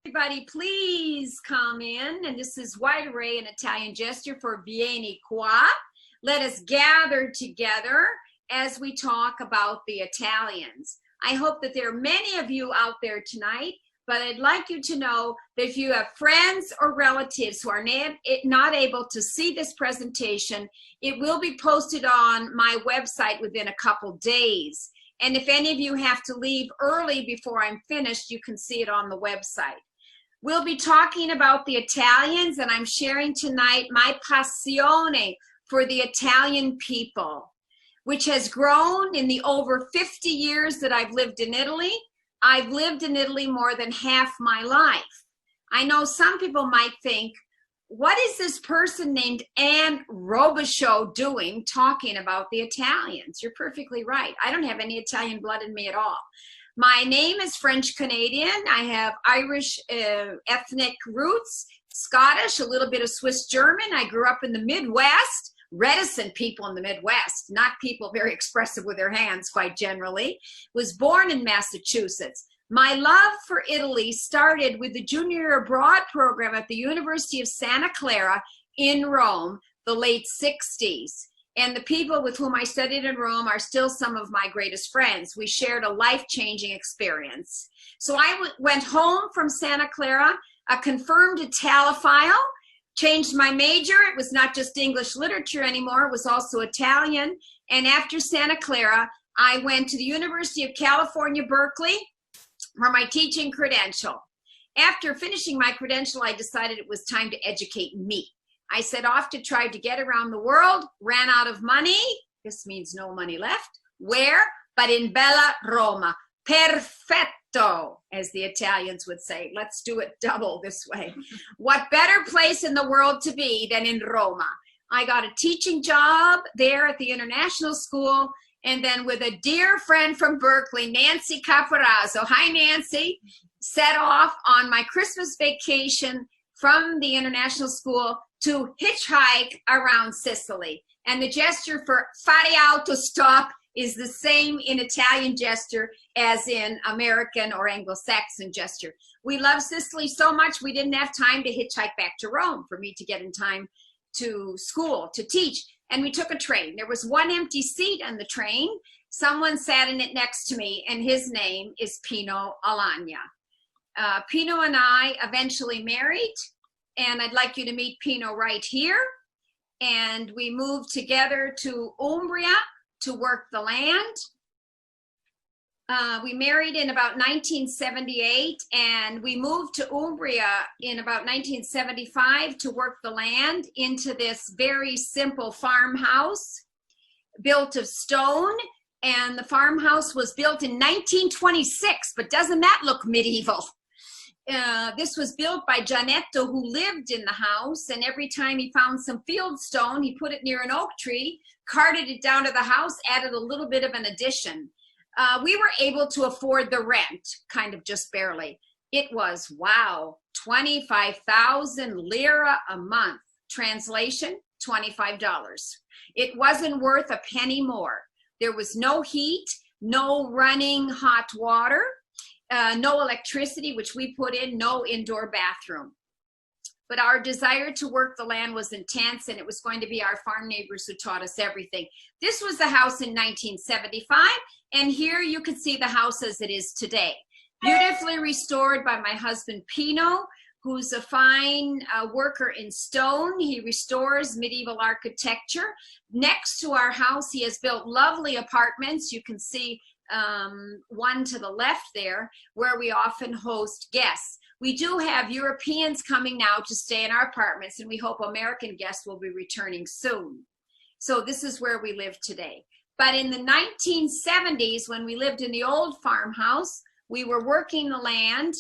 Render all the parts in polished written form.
Everybody, please come in. And this is Wide Array, an Italian gesture for Vieni qua. Let us gather together as we talk about the Italians. I hope that there are many of you out there tonight, but I'd like you to know that if you have friends or relatives who are not able to see this presentation, it will be posted on my website within a couple days. And if any of you have to leave early before I'm finished, you can see it on the website. We'll be talking about the Italians, and I'm sharing tonight my passione for the Italian people, which has grown in the over 50 years that I've lived in Italy. I've lived in Italy more than half my life. I know some people might think, what is this person named Anne Robichaud doing talking about the Italians? You're perfectly right. I don't have any Italian blood in me at all. My name is French Canadian. I have Irish ethnic roots, Scottish, a little bit of Swiss German. I grew up in the Midwest, reticent people in the Midwest, not people very expressive with their hands quite generally. Was born in Massachusetts. My love for Italy started with the junior year abroad program at the University of Santa Clara in Rome, the late 60s. And the people with whom I studied in Rome are still some of my greatest friends. We shared a life-changing experience. So I went home from Santa Clara, a confirmed Italophile, changed my major. It was not just English literature anymore, it was also Italian. And after Santa Clara, I went to the University of California, Berkeley, for my teaching credential. After finishing my credential, I decided it was time to educate me. I set off to try to get around the world, ran out of money. This means no money left. Where? But in Bella Roma. Perfetto, as the Italians would say. Let's do it double this way. What better place in the world to be than in Roma? I got a teaching job there at the international school, and then with a dear friend from Berkeley, Nancy Caparazzo, hi Nancy, set off on my Christmas vacation from the international school to hitchhike around Sicily. And the gesture for fare autostop is the same in Italian gesture as in American or Anglo-Saxon gesture. We love Sicily so much we didn't have time to hitchhike back to Rome for me to get in time to school, to teach. And we took a train. There was one empty seat on the train. Someone sat in it next to me, and his name is Pino Alagna. Pino and I eventually married, and I'd like you to meet Pino right here. And we moved together to Umbria to work the land. We married in about 1978, and we moved to Umbria in about 1975 to work the land into this very simple farmhouse built of stone. And the farmhouse was built in 1926, but doesn't that look medieval? This was built by Gianetto, who lived in the house, and every time he found some field stone, he put it near an oak tree, carted it down to the house, added a little bit of an addition. We were able to afford the rent, kind of just barely. It was, wow, 25,000 lira a month. Translation, $25. It wasn't worth a penny more. There was no heat, no running hot water, no electricity, which we put in, no indoor bathroom. But our desire to work the land was intense, and it was going to be our farm neighbors who taught us everything. This was the house in 1975, and here you can see the house as it is today. Beautifully restored by my husband Pino, who's a fine worker in stone. He restores medieval architecture. Next to our house, he has built lovely apartments. You can see one to the left there, where we often host guests. We do have Europeans coming now to stay in our apartments, and we hope American guests will be returning soon. So this is where we live today. But in the 1970s, when we lived in the old farmhouse, we were working the land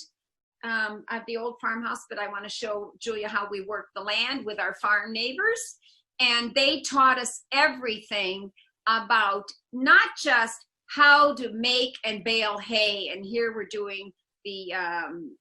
at the old farmhouse, but I want to show Julia how we worked the land with our farm neighbors. And they taught us everything about not just how to make and bale hay. And here we're doing the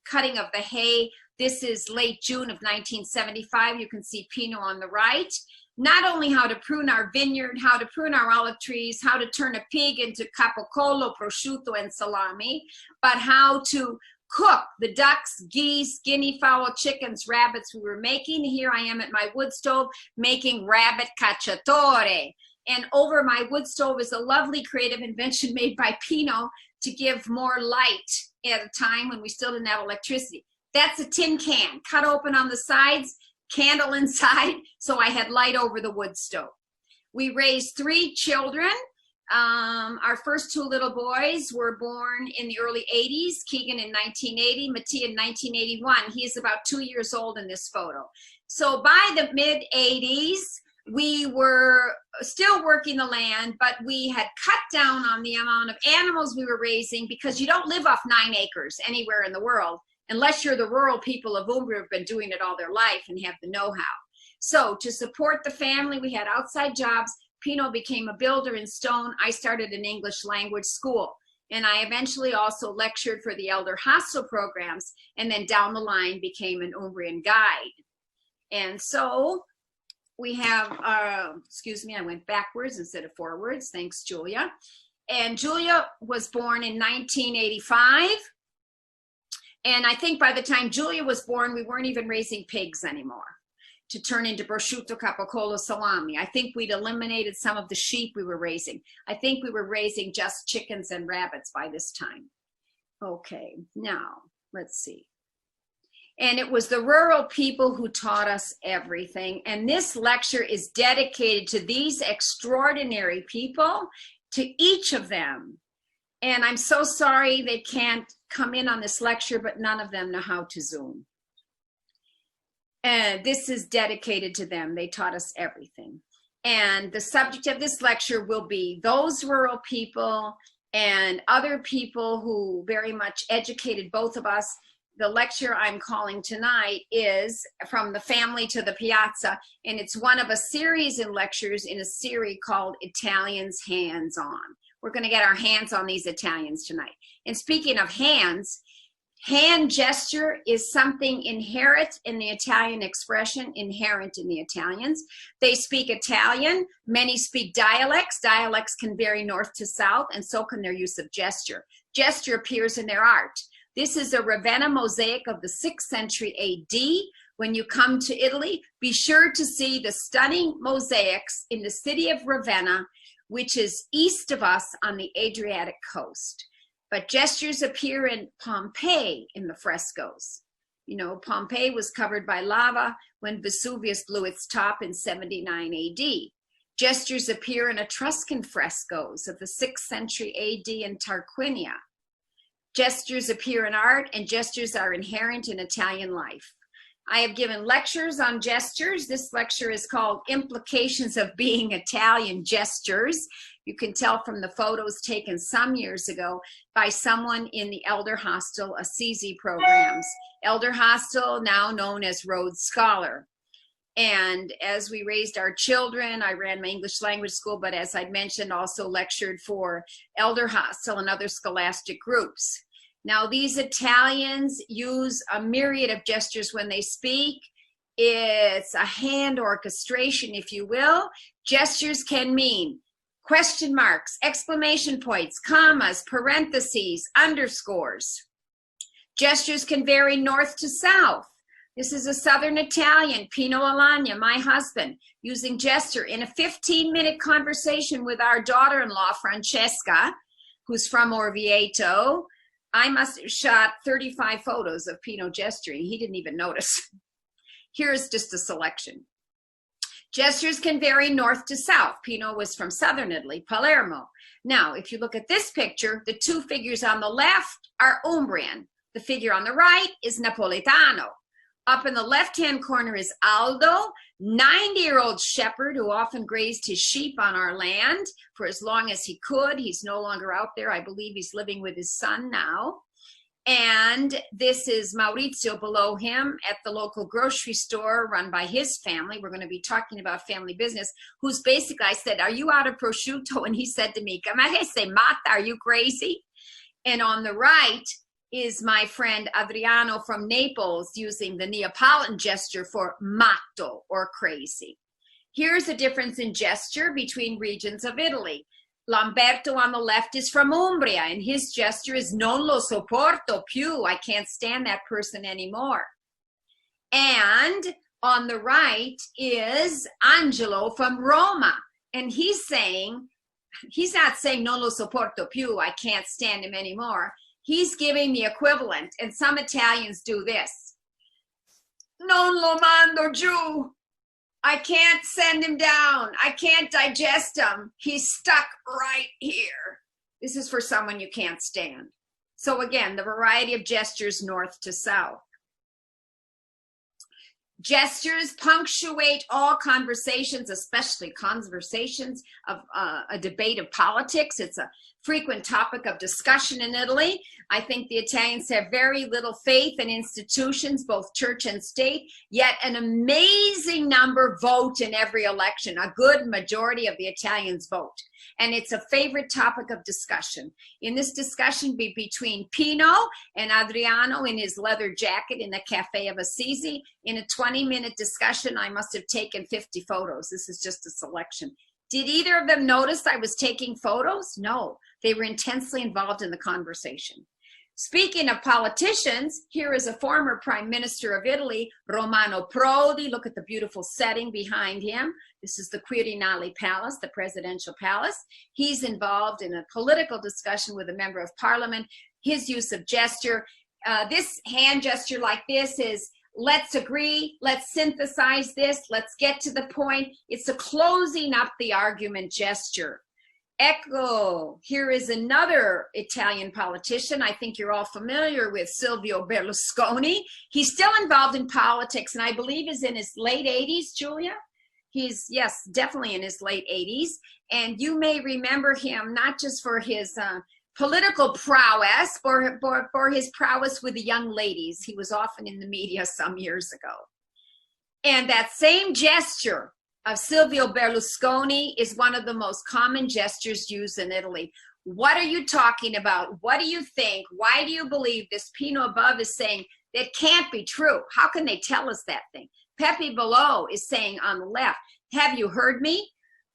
cutting of the hay. This is late June of 1975. You can see Pino on the right. Not only how to prune our vineyard, how to prune our olive trees, how to turn a pig into capocollo, prosciutto, and salami, but how to cook the ducks, geese, guinea fowl, chickens, rabbits we were making. Here I am at my wood stove making rabbit cacciatore. And over my wood stove is a lovely creative invention made by Pino to give more light at a time when we still didn't have electricity. That's a tin can, cut open on the sides, candle inside, so I had light over the wood stove. We raised 3 children. Our first 2 little boys were born in the early 80s, Keegan in 1980, Mattia in 1981. He is about 2 years old in this photo. So by the mid 80s, we were still working the land, but we had cut down on the amount of animals we were raising because you don't live off 9 acres anywhere in the world unless you're the rural people of Umbria who have been doing it all their life and have the know-how. So to support the family, we had outside jobs. Pino became a builder in stone. I started an English language school. And I eventually also lectured for the elder hostel programs, and then down the line became an Umbrian guide. And so we have, excuse me, I went backwards instead of forwards. Thanks, Julia. And Julia was born in 1985. And I think by the time Julia was born, we weren't even raising pigs anymore to turn into prosciutto, capocollo, salami. I think we'd eliminated some of the sheep we were raising. I think we were raising just chickens and rabbits by this time. Okay, now let's see. And it was the rural people who taught us everything. And this lecture is dedicated to these extraordinary people, to each of them. And I'm so sorry they can't come in on this lecture, but none of them know how to Zoom. And this is dedicated to them. They taught us everything. And the subject of this lecture will be those rural people and other people who very much educated both of us. The lecture I'm calling tonight is From the Family to the Piazza, and it's one of a series in lectures in a series called Italians Hands-On. We're going to get our hands on these Italians tonight. And speaking of hands, hand gesture is something inherent in the Italian expression, inherent in the Italians. They speak Italian. Many speak dialects. Dialects can vary north to south, and so can their use of gesture. Gesture appears in their art. This is a Ravenna mosaic of the 6th century AD. When you come to Italy, be sure to see the stunning mosaics in the city of Ravenna, which is east of us on the Adriatic coast. But gestures appear in Pompeii in the frescoes. You know, Pompeii was covered by lava when Vesuvius blew its top in 79 AD. Gestures appear in Etruscan frescoes of the 6th century AD in Tarquinia. Gestures appear in art, and gestures are inherent in Italian life. I have given lectures on gestures. This lecture is called Implications of Being Italian Gestures. You can tell from the photos taken some years ago by someone in the Elder Hostel Assisi programs. Elder Hostel, now known as Rhodes Scholar. And as we raised our children, I ran my English language school, but as I mentioned, also lectured for Elder Hostel and other scholastic groups. Now, these Italians use a myriad of gestures when they speak. It's a hand orchestration, if you will. Gestures can mean question marks, exclamation points, commas, parentheses, underscores. Gestures can vary north to south. This is a Southern Italian, Pino Alagna, my husband, using gesture in a 15-minute conversation with our daughter-in-law, Francesca, who's from Orvieto. I must have shot 35 photos of Pino gesturing. He didn't even notice. Here's just a selection. Gestures can vary north to south. Pino was from southern Italy, Palermo. Now, if you look at this picture, the 2 figures on the left are Umbrian. The figure on the right is Napolitano. Up in the left-hand corner is Aldo, 90-year-old shepherd who often grazed his sheep on our land for as long as he could. He's no longer out there. I believe he's living with his son now. And this is Maurizio below him at the local grocery store run by his family. We're going to be talking about family business, who's basically, I said, are you out of prosciutto? And he said to me, "Camarese matta, are you crazy?" And on the right is my friend Adriano from Naples using the Neapolitan gesture for matto or crazy. Here's a difference in gesture between regions of Italy. Lamberto on the left is from Umbria, and his gesture is non lo sopporto più. I can't stand that person anymore. And on the right is Angelo from Roma, and he's not saying non lo sopporto più, I can't stand him anymore. He's giving the equivalent, and some Italians do this. Non lo mando giù. I can't send him down. I can't digest him. He's stuck right here. This is for someone you can't stand. So again, the variety of gestures north to south. Gestures punctuate all conversations, especially conversations of a debate of politics. It's a frequent topic of discussion in Italy. I think the Italians have very little faith in institutions, both church and state, yet an amazing number vote in every election. A good majority of the Italians vote. And it's a favorite topic of discussion. In this discussion between Pino and Adriano in his leather jacket in the Cafe of Assisi, in a 20-minute discussion, I must have taken 50 photos. This is just a selection. Did either of them notice I was taking photos? No, they were intensely involved in the conversation. Speaking of politicians, here is a former Prime Minister of Italy, Romano Prodi. Look at the beautiful setting behind him. This is the Quirinale Palace, the presidential palace. He's involved in a political discussion with a member of parliament. His use of gesture, this hand gesture like this is, let's agree, let's synthesize this, let's get to the point. It's a closing up the argument gesture. Ecco, here is another Italian politician. I think you're all familiar with Silvio Berlusconi. He's still involved in politics, and I believe is in his late 80s, Julia. He's, yes, definitely in his late 80s. And you may remember him not just for his political prowess, for his prowess with the young ladies. He was often in the media some years ago. And that same gesture of Silvio Berlusconi is one of the most common gestures used in Italy. What are you talking about? What do you think? Why do you believe this? Pino above is saying that can't be true. How can they tell us that thing? Pepe below is saying on the left, have you heard me?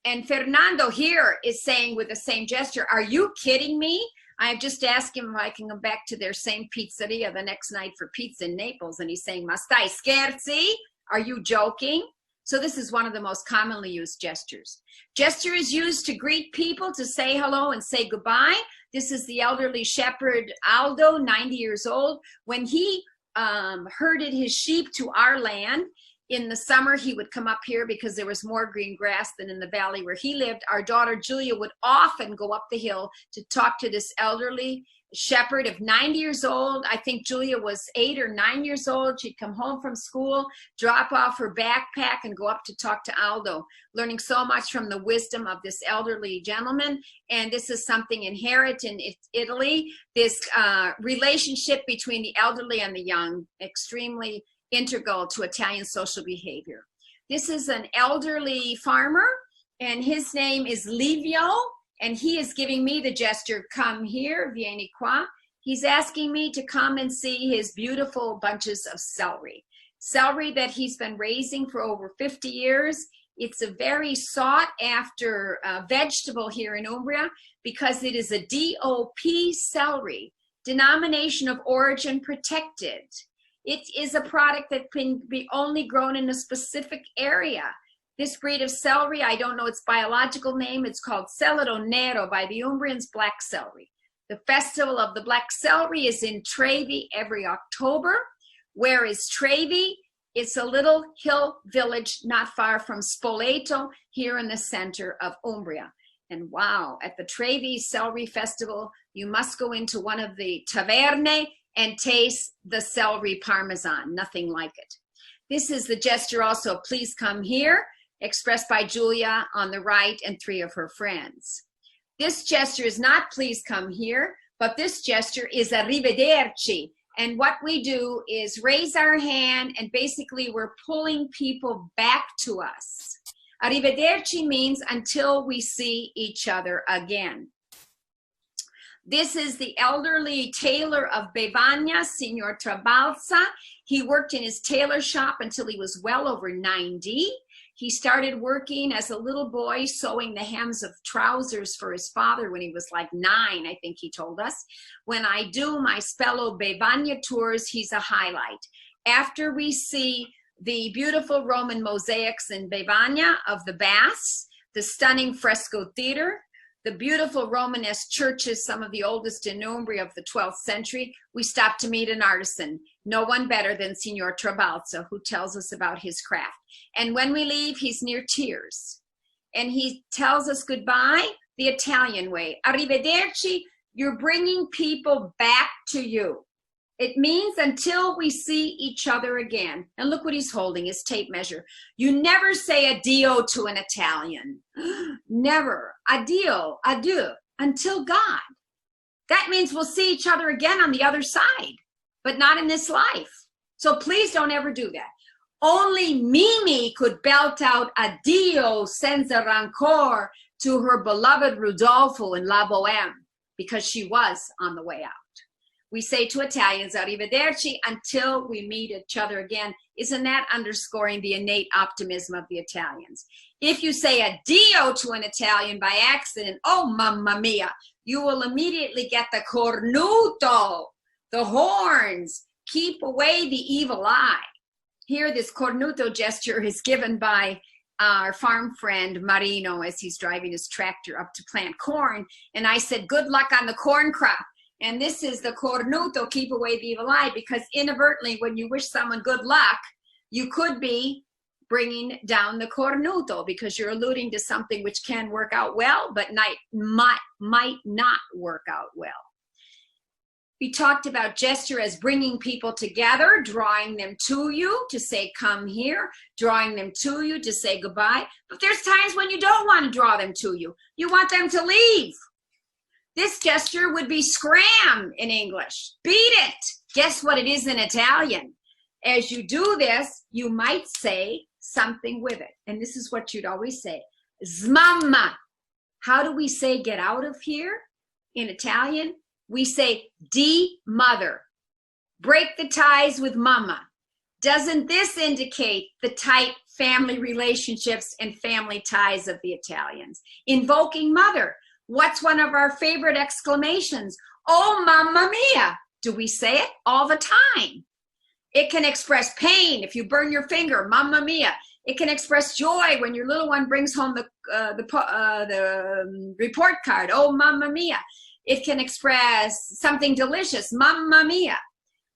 And Fernando here is saying with the same gesture, are you kidding me? I've just asked him if I can go back to their same pizzeria the next night for pizza in Naples. And he's saying, ma stai scherzi? Are you joking? So this is one of the most commonly used gestures. Gesture is used to greet people, to say hello and say goodbye. This is the elderly shepherd Aldo, 90 years old. When he herded his sheep to our land, in the summer he would come up here because there was more green grass than in the valley where he lived. Our daughter Julia would often go up the hill to talk to this elderly shepherd of 90 years old. I think Julia was 8 or 9 years old. She'd come home from school, drop off her backpack and go up to talk to Aldo, learning so much from the wisdom of this elderly gentleman. And this is something inherent in Italy, this relationship between the elderly and the young, extremely integral to Italian social behavior. This is an elderly farmer, and his name is Livio. And he is giving me the gesture, come here, vieni qua. He's asking me to come and see his beautiful bunches of celery. Celery that he's been raising for over 50 years. It's a very sought after vegetable here in Umbria because it is a DOP celery, denomination of origin protected. It is a product that can be only grown in a specific area. This breed of celery, I don't know its biological name, it's called Celedo Nero by the Umbrians, black celery. The festival of the black celery is in Trevi every October. Where is Trevi? It's a little hill village not far from Spoleto, here in the center of Umbria. And wow, at the Trevi Celery Festival, you must go into one of the taverne and taste the celery parmesan, nothing like it. This is the gesture also, please come here, expressed by Julia on the right and 3 of her friends. This gesture is not please come here, but this gesture is arrivederci. And what we do is raise our hand and basically we're pulling people back to us. Arrivederci means until we see each other again. This is the elderly tailor of Bevagna, Signor Trabalza. He worked in his tailor shop until he was well over 90. He started working as a little boy, sewing the hems of trousers for his father when he was like 9, I think he told us. When I do my Spello Bevagna tours, he's a highlight. After we see the beautiful Roman mosaics in Bevagna of the baths, the stunning fresco theater, the beautiful Romanesque churches, some of the oldest in Umbria of the 12th century, we stop to meet an artisan. No one better than Signor Trabalza, who tells us about his craft. And when we leave, he's near tears. And he tells us goodbye the Italian way. Arrivederci, you're bringing people back to you. It means until we see each other again. And look what he's holding, his tape measure. You never say addio to an Italian. Never. Addio, adieu, until God. That means we'll see each other again on the other side, but not in this life. So please don't ever do that. Only Mimi could belt out addio senza rancor to her beloved Rudolfo in La Boheme, because she was on the way out. We say to Italians, arrivederci, until we meet each other again. Isn't that underscoring the innate optimism of the Italians? If you say addio to an Italian by accident, oh, mamma mia, you will immediately get the cornuto, the horns. Keep away the evil eye. Here, this cornuto gesture is given by our farm friend Marino as he's driving his tractor up to plant corn. And I said, good luck on the corn crop. And this is the cornuto, keep away the evil eye, because inadvertently, when you wish someone good luck, you could be bringing down the cornuto, because you're alluding to something which can work out well, but might not work out well. We talked about gesture as bringing people together, drawing them to you to say, come here, drawing them to you to say goodbye. But there's times when you don't want to draw them to you. You want them to leave. This gesture would be scram in English. Beat it. Guess what it is in Italian? As you do this, you might say something with it. And this is what you'd always say. Smamma. How do we say get out of here in Italian? We say di mother. Break the ties with mama. Doesn't this indicate the tight family relationships and family ties of the Italians? Invoking mother. What's one of our favorite exclamations? Oh, mamma mia. Do we say it? All the time. It can express pain if you burn your finger, mamma mia. It can express joy when your little one brings home the report card, oh, mamma mia. It can express something delicious, mamma mia.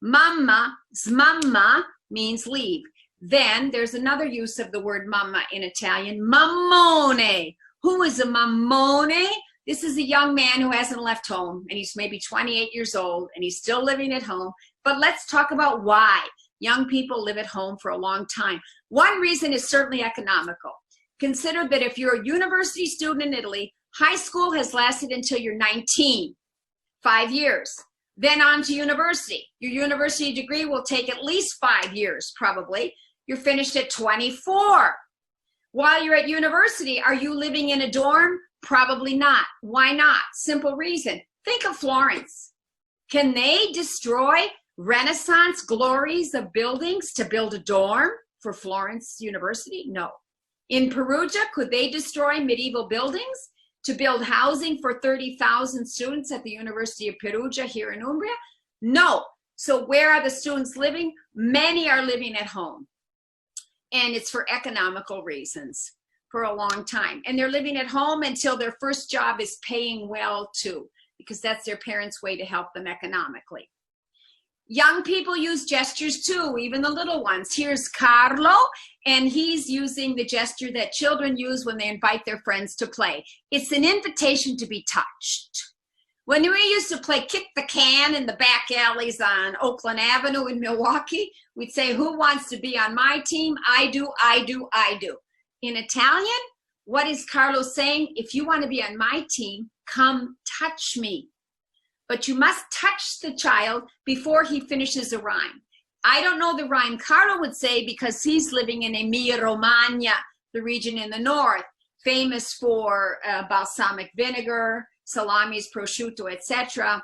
Mamma, smamma means leave. Then there's another use of the word mamma in Italian, mammone. Who is a mammone? This is a young man who hasn't left home, and he's maybe 28 years old, and he's still living at home. But let's talk about why young people live at home for a long time. One reason is certainly economical. Consider that if you're a university student in Italy, high school has lasted until you're 19, 5 years. Then on to university. Your university degree will take at least 5 years, probably. You're finished at 24. While you're at university, are you living in a dorm? Probably not. Why not? Simple reason. Think of Florence. Can they destroy Renaissance glories of buildings to build a dorm for Florence University? No. In Perugia, could they destroy medieval buildings to build housing for 30,000 students at the University of Perugia here in Umbria? No. So where are the students living? Many are living at home. And it's for economical reasons for a long time. And they're living at home until their first job is paying well too, because that's their parents' way to help them economically. Young people use gestures too, even the little ones. Here's Carlo, and he's using the gesture that children use when they invite their friends to play. It's an invitation to be touched. When we used to play kick the can in the back alleys on Oakland Avenue in Milwaukee, we'd say, who wants to be on my team? I do, I do, I do. In Italian, what is Carlo saying? If you want to be on my team, come touch me. But you must touch the child before he finishes a rhyme. I don't know the rhyme Carlo would say because he's living in Emilia-Romagna, the region in the north, famous for balsamic vinegar, salamis, prosciutto, etc.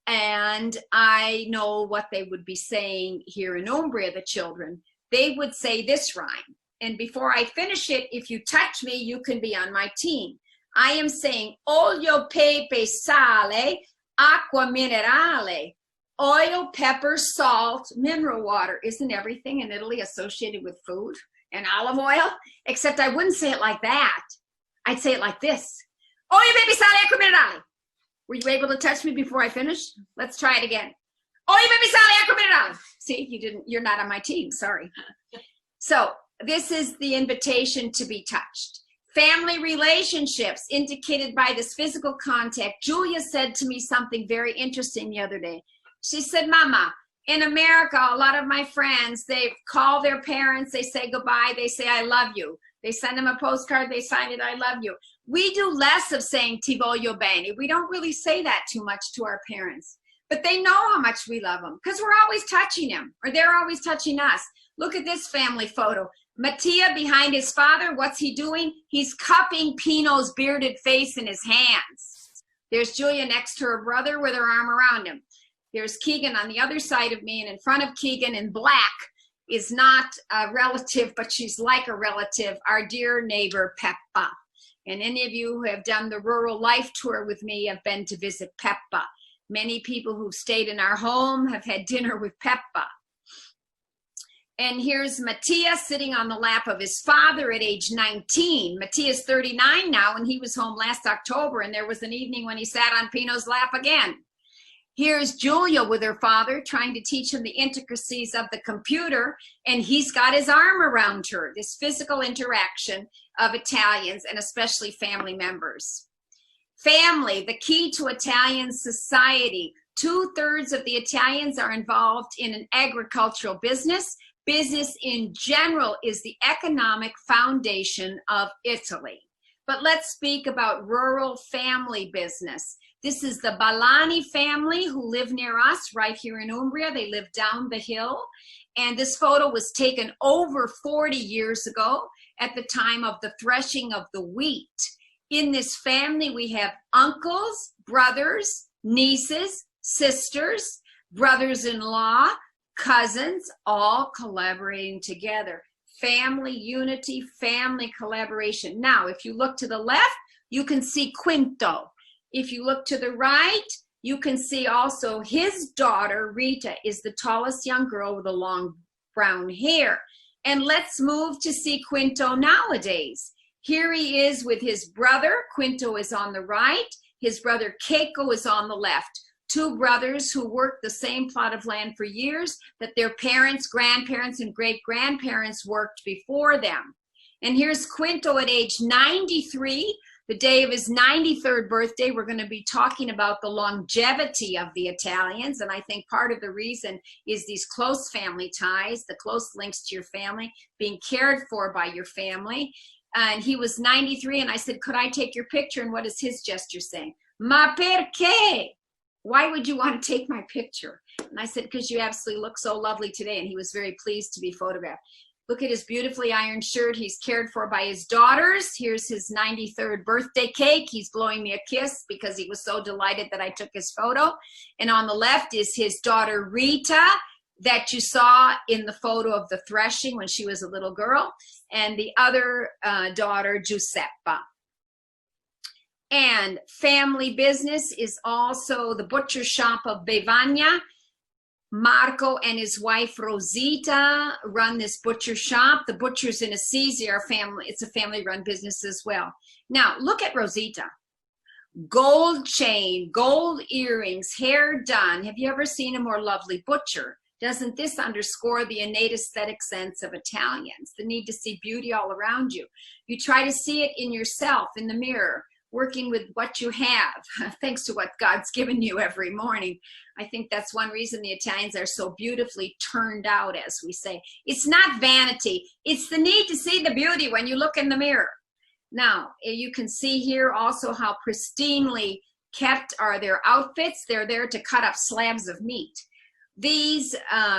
And I know what they would be saying here in Umbria, the children. They would say this rhyme. And before I finish it, if you touch me, you can be on my team. I am saying olio, pepe, sale, acqua minerale. Oil, pepper, salt, mineral water. Isn't everything in Italy associated with food and olive oil? Except I wouldn't say it like that. I'd say it like this. Olio, pepe, sale, acqua minerale. Were you able to touch me before I finished? Let's try it again. Olio, pepe, sale, acqua minerale. See, you're not on my team, sorry. So this is the invitation to be touched. Family relationships indicated by this physical contact. Julia said to me something very interesting the other day. She said, Mama, in America, a lot of my friends, they call their parents, they say goodbye, they say, I love you. They send them a postcard, they sign it, I love you. We do less of saying ti voglio bene. We don't really say that too much to our parents, but they know how much we love them because we're always touching them or they're always touching us. Look at this family photo. Mattia behind his father, what's he doing? He's cupping Pino's bearded face in his hands. There's Julia next to her brother with her arm around him. There's Keegan on the other side of me, and in front of Keegan in black is not a relative, but she's like a relative, our dear neighbor, Peppa. And any of you who have done the rural life tour with me have been to visit Peppa. Many people who've stayed in our home have had dinner with Peppa. And here's Mattia sitting on the lap of his father at age 19. Mattia's 39 now, and he was home last October, and there was an evening when he sat on Pino's lap again. Here's Julia with her father trying to teach him the intricacies of the computer, and he's got his arm around her, this physical interaction of Italians and especially family members. Family, the key to Italian society. 2/3 of the Italians are involved in an agricultural business. Business in general is the economic foundation of Italy. But let's speak about rural family business. This is the Balani family who live near us right here in Umbria. They live down the hill. And this photo was taken over 40 years ago at the time of the threshing of the wheat. In this family, we have uncles, brothers, nieces, sisters, brothers-in-law, cousins, all collaborating together. Family unity, family collaboration. Now, if you look to the left, you can see Quinto. If you look to the right, you can see also his daughter, Rita, is the tallest young girl with the long brown hair. And let's move to see Quinto nowadays. Here he is with his brother. Quinto is on the right. His brother Keiko is on the left. Two brothers who worked the same plot of land for years that their parents, grandparents, and great-grandparents worked before them. And here's Quinto at age 93. The day of his 93rd birthday, we're going to be talking about the longevity of the Italians. And I think part of the reason is these close family ties, the close links to your family, being cared for by your family. And he was 93, and I said, could I take your picture? And what is his gesture saying? Ma perché? Why would you want to take my picture? And I said, because you absolutely look so lovely today. And he was very pleased to be photographed. Look at his beautifully ironed shirt. He's cared for by his daughters. Here's his 93rd birthday cake. He's blowing me a kiss because he was so delighted that I took his photo. And on the left is his daughter, Rita, that you saw in the photo of the threshing when she was a little girl. And the other daughter, Giuseppa. And family business is also the butcher shop of Bevagna. Marco and his wife Rosita run this butcher shop. The butchers in Assisi are family. It's a family-run business as well. Now, look at Rosita. Gold chain, gold earrings, hair done. Have you ever seen a more lovely butcher? Doesn't this underscore the innate aesthetic sense of Italians, the need to see beauty all around you? You try to see it in yourself, in the mirror, working with what you have, thanks to what God's given you every morning. I think that's one reason the Italians are so beautifully turned out, as we say. It's not vanity. It's the need to see the beauty when you look in the mirror. Now, you can see here also how pristinely kept are their outfits. They're there to cut up slabs of meat. These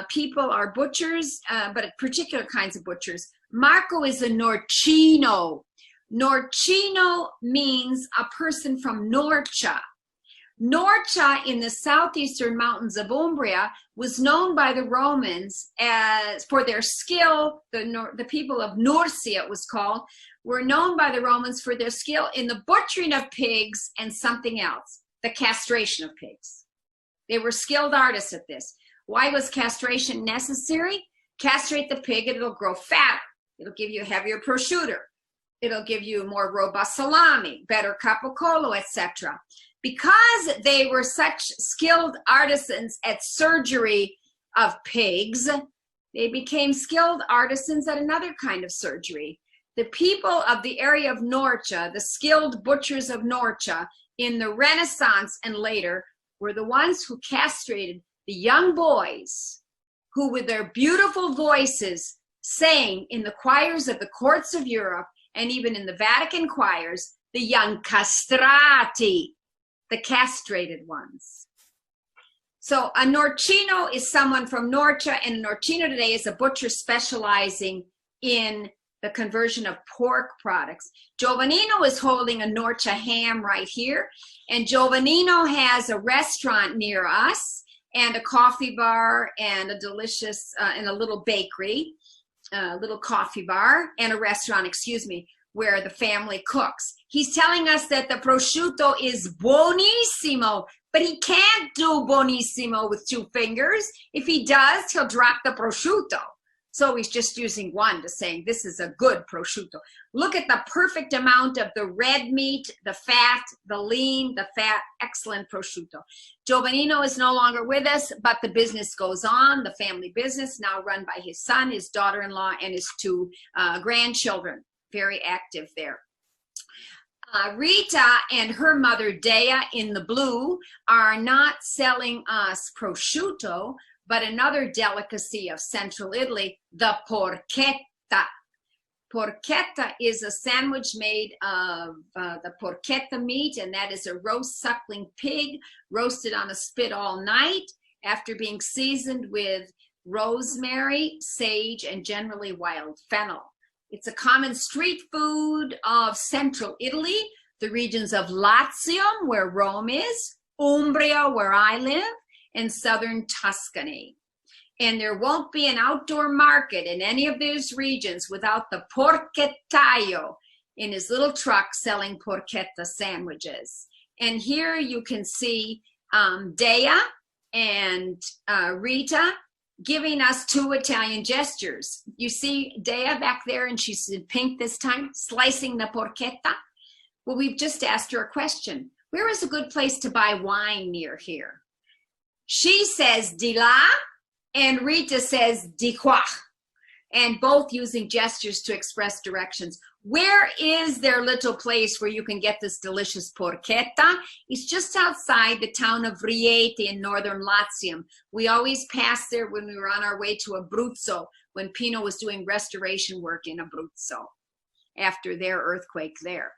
people are butchers, but particular kinds of butchers. Marco is a Norcino. Norcino means a person from Norcia. Norcia in the southeastern mountains of Umbria was known by the Romans as for their skill. The people of Nursia, it was called, were known by the Romans for their skill in the butchering of pigs and something else, the castration of pigs. They were skilled artists at this. Why was castration necessary? Castrate the pig and it'll grow fatter. It'll give you a heavier prosciutto. It'll give you more robust salami, better capocolo, etc. Because they were such skilled artisans at surgery of pigs, they became skilled artisans at another kind of surgery. The people of the area of Norcia, the skilled butchers of Norcia in the Renaissance and later, were the ones who castrated the young boys who, with their beautiful voices, sang in the choirs of the courts of Europe and even in the Vatican choirs, the young castrati, the castrated ones. So a norcino is someone from Norcia, and a norcino today is a butcher specializing in the conversion of pork products. Giovannino is holding a Norcia ham right here, and Giovannino has a restaurant near us and a coffee bar and a delicious, and a little bakery, a little coffee bar and a restaurant, excuse me, where the family cooks. He's telling us that the prosciutto is buonissimo, but he can't do buonissimo with two fingers. If he does, he'll drop the prosciutto. So he's just using one to saying this is a good prosciutto. Look at the perfect amount of the red meat, the fat, the lean, the fat, excellent prosciutto. Giovannino is no longer with us, but the business goes on, the family business now run by his son, his daughter-in-law, and his two grandchildren. Very active there. Rita and her mother, Dea, in the blue, are not selling us prosciutto, but another delicacy of central Italy, the porchetta. Porchetta is a sandwich made of the porchetta meat, and that is a roast suckling pig roasted on a spit all night after being seasoned with rosemary, sage, and generally wild fennel. It's a common street food of central Italy, the regions of Latium, where Rome is, Umbria, where I live, and southern Tuscany. And there won't be an outdoor market in any of those regions without the porchettaio in his little truck selling porchetta sandwiches. And here you can see Dea and Rita giving us two Italian gestures. You see Dea back there, and she's in pink this time, slicing the porchetta. Well, we've just asked her a question. Where is a good place to buy wine near here? She says di là, and Rita says di qua, and both using gestures to express directions. Where is their little place where you can get this delicious porchetta? It's just outside the town of Rieti in northern Latium. We always passed there when we were on our way to Abruzzo, when Pino was doing restoration work in Abruzzo after their earthquake there.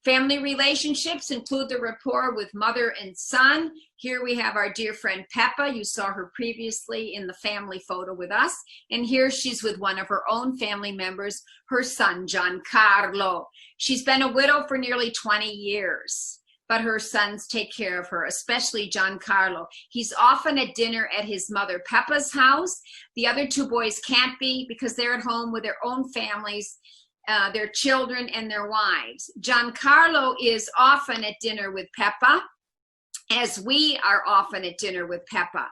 Family relationships include the rapport with mother and son. Here we have our dear friend Peppa. You saw her previously in the family photo with us. And here she's with one of her own family members, her son, Giancarlo. She's been a widow for nearly 20 years, but her sons take care of her, especially Giancarlo. He's often at dinner at his mother Peppa's house. The other two boys can't be because they're at home with their own families, their children and their wives. Giancarlo is often at dinner with Peppa, as we are often at dinner with Peppa.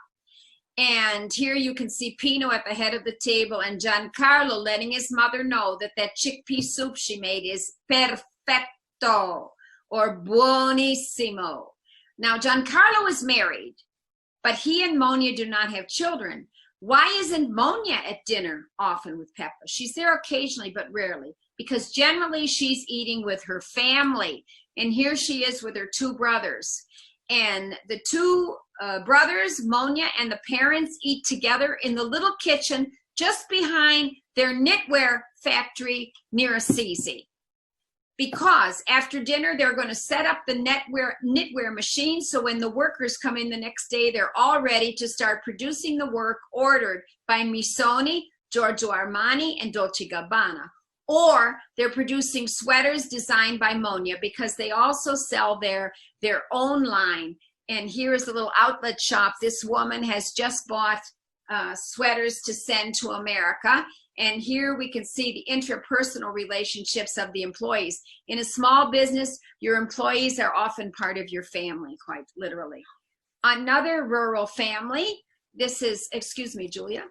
And here you can see Pino at the head of the table and Giancarlo letting his mother know that that chickpea soup she made is perfetto or buonissimo. Now, Giancarlo is married, but he and Monia do not have children. Why isn't Monia at dinner often with Peppa? She's there occasionally, but rarely, because generally she's eating with her family. And here she is with her two brothers. And the two brothers, Monia and the parents, eat together in the little kitchen just behind their knitwear factory near Assisi. Because after dinner, they're going to set up the knitwear machine, so when the workers come in the next day, they're all ready to start producing the work ordered by Missoni, Giorgio Armani, and Dolce & Gabbana. Or they're producing sweaters designed by Monia, because they also sell their own line. And here is a little outlet shop. This woman has just bought sweaters to send to America. And here we can see the interpersonal relationships of the employees. In a small business, your employees are often part of your family, quite literally. Another rural family, this is, excuse me, Julia.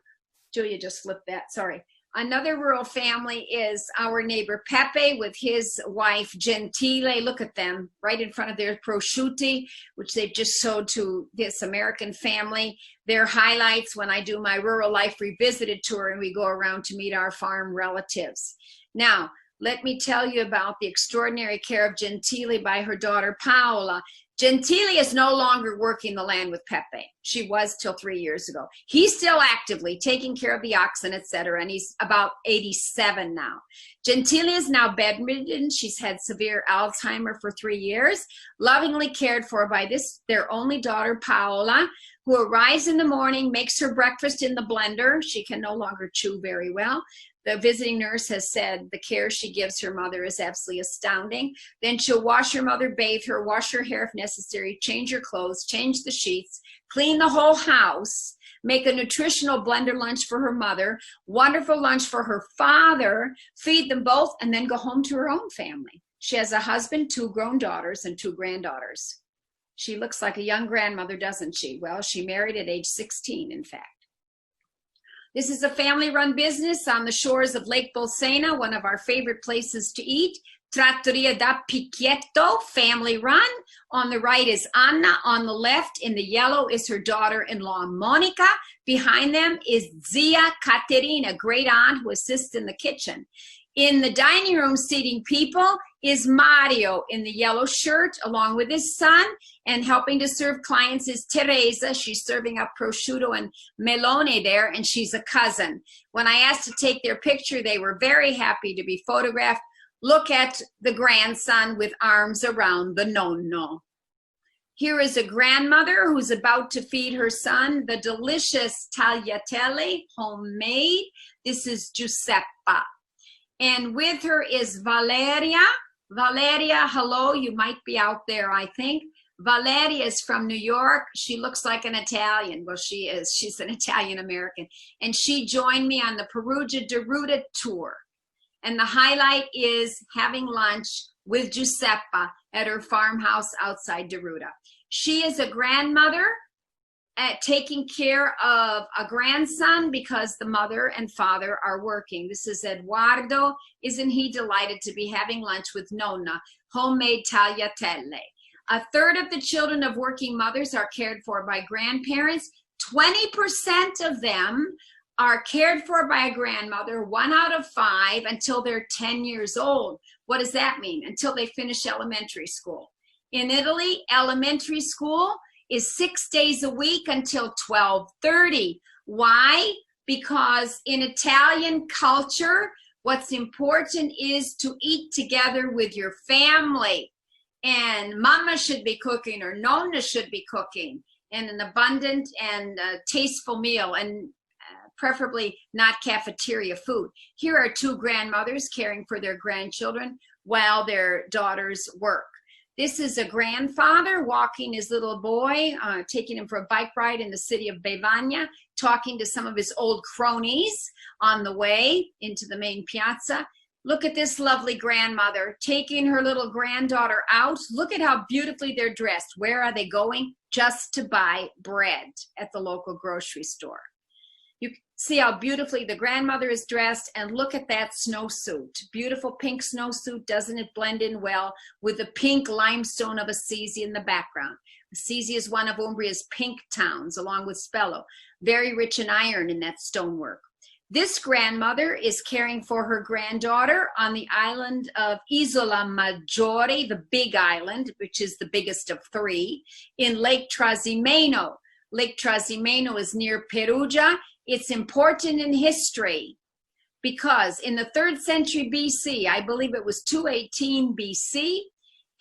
Julia just flipped that, sorry. Another rural family is our neighbor Pepe with his wife Gentile. Look at them right in front of their prosciutti, which they've just sold to this American family. They're highlights when I do my Rural Life Revisited tour and we go around to meet our farm relatives. Now, let me tell you about the extraordinary care of Gentile by her daughter Paola. Gentile is no longer working the land with Pepe. She was till 3 years ago. He's still actively taking care of the oxen, etc., and he's about 87 now. Gentile is now bedridden. She's had severe Alzheimer for 3 years, lovingly cared for by their only daughter, Paola, who arrives in the morning, makes her breakfast in the blender. She can no longer chew very well. The visiting nurse has said the care she gives her mother is absolutely astounding. Then she'll wash her mother, bathe her, wash her hair if necessary, change her clothes, change the sheets, clean the whole house, make a nutritional blender lunch for her mother, wonderful lunch for her father, feed them both, and then go home to her own family. She has a husband, 2 grown daughters, and 2 granddaughters. She looks like a young grandmother, doesn't she? Well, she married at age 16, in fact. This is a family-run business on the shores of Lake Bolsena, one of our favorite places to eat. Trattoria da Picchietto, family-run. On the right is Anna. On the left, in the yellow, is her daughter-in-law, Monica. Behind them is Zia Caterina, great-aunt who assists in the kitchen. In the dining room seating people is Mario in the yellow shirt along with his son, and helping to serve clients is Teresa. She's serving up prosciutto and melone there, and she's a cousin. When I asked to take their picture, they were very happy to be photographed. Look at the grandson with arms around the nonno. Here is a grandmother who's about to feed her son the delicious tagliatelle, homemade. This is Giuseppa. And with her is Valeria. Valeria, hello, you might be out there, I think. Valeria is from New York. She looks like an Italian. Well, she is. She's an Italian-American. And she joined me on the Perugia Deruta tour. And the highlight is having lunch with Giuseppa at her farmhouse outside Deruta. She is a grandmother taking care of a grandson because the mother and father are working. This is Eduardo. Isn't he delighted to be having lunch with Nonna, homemade tagliatelle? A third of the children of working mothers are cared for by grandparents. 20% of them are cared for by a grandmother, 1 out of 5, until they're 10 years old. What does that mean? Until they finish elementary school. In Italy, elementary school is 6 days a week until 12:30. Why? Because in Italian culture, what's important is to eat together with your family. And mama should be cooking, or nonna should be cooking, and an abundant and tasteful meal, and preferably not cafeteria food. Here are 2 grandmothers caring for their grandchildren while their daughters work. This is a grandfather walking his little boy, taking him for a bike ride in the city of Bevagna, talking to some of his old cronies on the way into the main piazza. Look at this lovely grandmother taking her little granddaughter out. Look at how beautifully they're dressed. Where are they going? Just to buy bread at the local grocery store. You see how beautifully the grandmother is dressed, and look at that snowsuit. Beautiful pink snowsuit. Doesn't it blend in well with the pink limestone of Assisi in the background? Assisi is one of Umbria's pink towns, along with Spello. Very rich in iron in that stonework. This grandmother is caring for her granddaughter on the island of Isola Maggiore, the big island, which is the biggest of 3, in Lake Trasimeno. Lake Trasimeno is near Perugia. It's important in history because in the 3rd century BC, I believe it was 218 BC,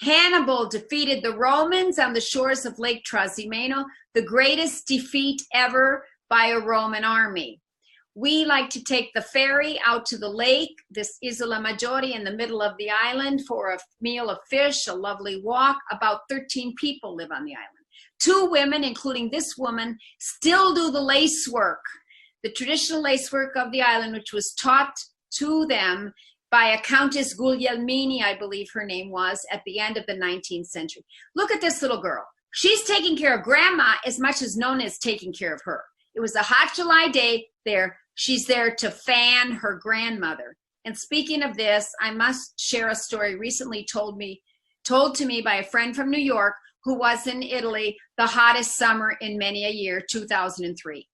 Hannibal defeated the Romans on the shores of Lake Trasimeno, the greatest defeat ever by a Roman army. We like to take the ferry out to the lake, this Isola Maggiore in the middle of the island, for a meal of fish, a lovely walk. About 13 people live on the island. 2 women, including this woman, still do the lace work, the traditional lace work of the island, which was taught to them by a Countess Guglielmini, I believe her name was, at the end of the 19th century. Look at this little girl. She's taking care of grandma as much as Nona is taking care of her. It was a hot July day there. She's there to fan her grandmother. And speaking of this, I must share a story recently told to me by a friend from New York who was in Italy the hottest summer in many a year, 2003.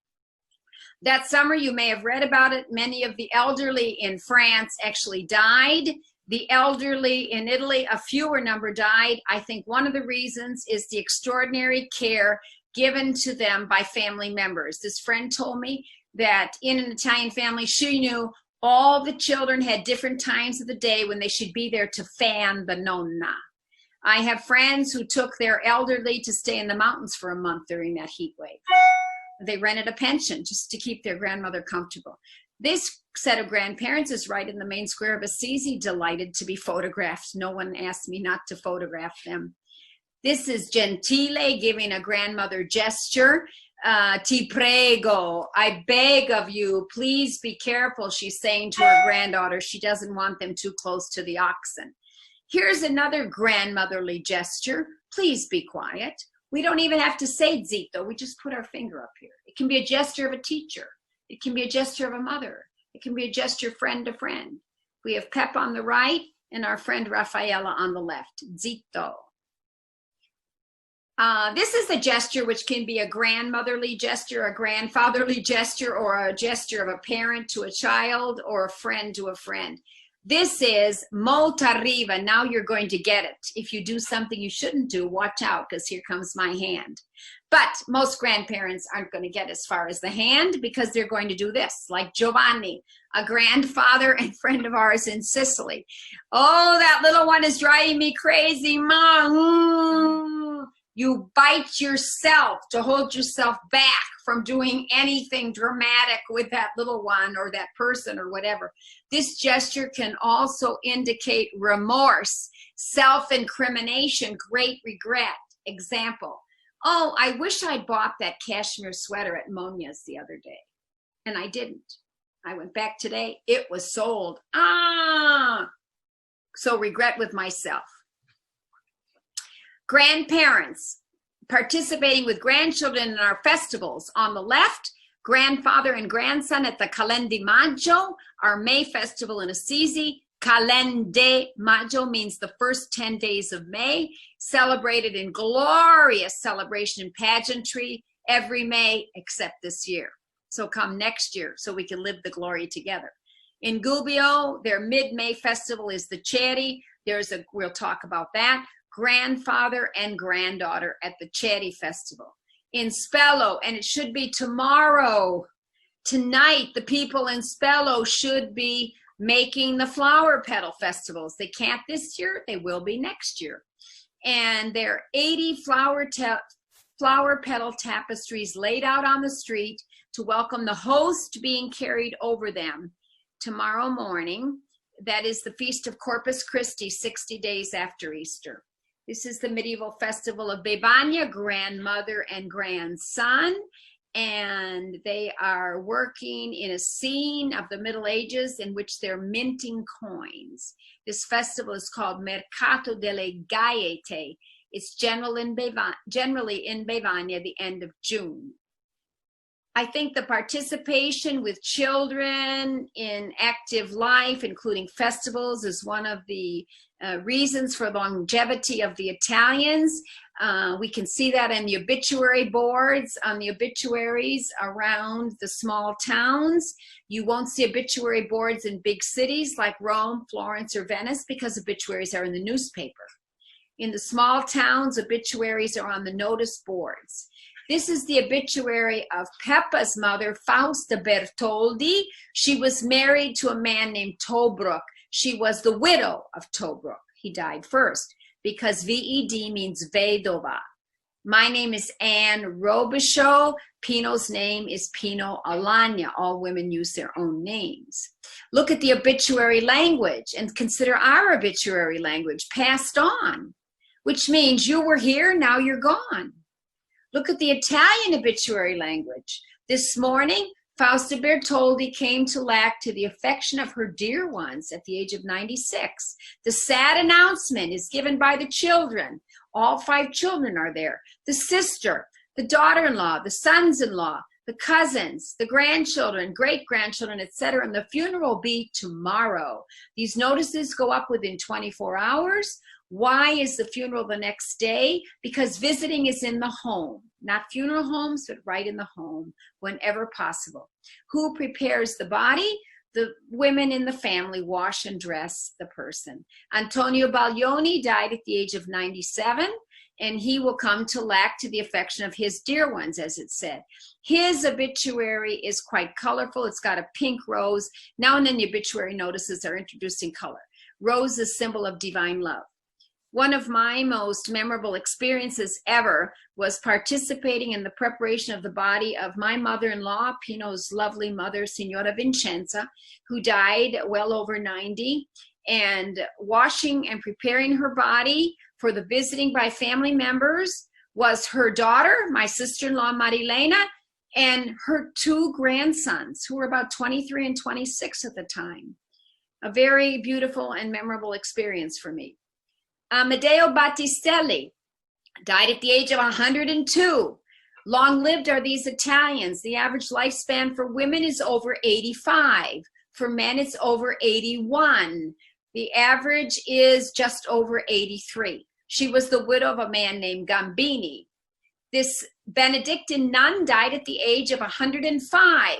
That summer, you may have read about it, many of the elderly in France actually died. The elderly in Italy, a fewer number died. I think one of the reasons is the extraordinary care given to them by family members. This friend told me that in an Italian family, she knew all the children had different times of the day when they should be there to fan the nonna. I have friends who took their elderly to stay in the mountains for a month during that heat wave. They rented a pension just to keep their grandmother comfortable. This set of grandparents is right in the main square of Assisi, delighted to be photographed. No one asked me not to photograph them. This is Gentile giving a grandmother gesture. Ti prego, I beg of you, please be careful, she's saying to her granddaughter. She doesn't want them too close to the oxen. Here's another grandmotherly gesture. Please be quiet. We don't even have to say zitto. We just put our finger up here. It can be a gesture of a teacher. It can be a gesture of a mother. It can be a gesture friend to friend. We have Pep on the right and our friend Raffaella on the left. Zitto. This is a gesture which can be a grandmotherly gesture, a grandfatherly gesture, or a gesture of a parent to a child or a friend to a friend. This is molto arriva. Now you're going to get it. If you do something you shouldn't do, watch out, because here comes my hand. But most grandparents aren't going to get as far as the hand because they're going to do this, like Giovanni, a grandfather and friend of ours in Sicily. Oh, that little one is driving me crazy, Mom. You bite yourself to hold yourself back from doing anything dramatic with that little one or that person or whatever. This gesture can also indicate remorse, self-incrimination, great regret. Example, oh, I wish I bought that cashmere sweater at Monia's the other day, and I didn't. I went back today, it was sold. So regret with myself. Grandparents participating with grandchildren in our festivals. On the left, grandfather and grandson at the Calende Maggio, our May festival in Assisi. Calende Maggio means the first 10 days of May, celebrated in glorious celebration and pageantry every May except this year. So come next year so we can live the glory together. In Gubbio, their mid-May festival is the C.E.T. We'll talk about that. Grandfather and granddaughter at the C.E.T festival. In Spello, and it should be tomorrow, tonight, the people in Spello should be making the flower petal festivals. They can't this year, they will be next year. And there are 80 flower petal tapestries laid out on the street to welcome the host being carried over them tomorrow morning. That is the Feast of Corpus Christi, 60 days after Easter. This is the medieval festival of Bevagna, grandmother and grandson, and they are working in a scene of the Middle Ages in which they're minting coins. This festival is called Mercato delle Gaiete. It's generally in Bevagna at the end of June. I think the participation with children in active life, including festivals, is one of the reasons for longevity of the Italians. We can see that in the obituary boards, on the obituaries around the small towns. You won't see obituary boards in big cities like Rome, Florence, or Venice because obituaries are in the newspaper. In the small towns, obituaries are on the notice boards. This is the obituary of Peppa's mother, Fausta Bertoldi. She was married to a man named Tobruk. She was the widow of Tobruk. He died first because VED means vedova. My name is Anne Robichaud. Pino's name is Pino Alagna. All women use their own names. Look at the obituary language and consider our obituary language, passed on, which means you were here, now you're gone. Look at the Italian obituary language. This morning, Fausta Bertoldi came to lack to the affection of her dear ones at the age of 96. The sad announcement is given by the children. All 5 children are there. The sister, the daughter-in-law, the sons-in-law, the cousins, the grandchildren, great-grandchildren, etc. And the funeral will be tomorrow. These notices go up within 24 hours. Why is the funeral the next day? Because visiting is in the home, not funeral homes, but right in the home, whenever possible. Who prepares the body? The women in the family wash and dress the person. Antonio Baglioni died at the age of 97, and he will come to lack to the affection of his dear ones, as it said. His obituary is quite colorful. It's got a pink rose. Now and then the obituary notices are introducing color. Rose is symbol of divine love. One of my most memorable experiences ever was participating in the preparation of the body of my mother-in-law, Pino's lovely mother, Signora Vincenza, who died well over 90, and washing and preparing her body for the visiting by family members was her daughter, my sister-in-law, Marilena, and her 2 grandsons, who were about 23 and 26 at the time. A very beautiful and memorable experience for me. Amedeo Battistelli died at the age of 102. Long-lived are these Italians. The average lifespan for women is over 85. For men, it's over 81. The average is just over 83. She was the widow of a man named Gambini. This Benedictine nun died at the age of 105.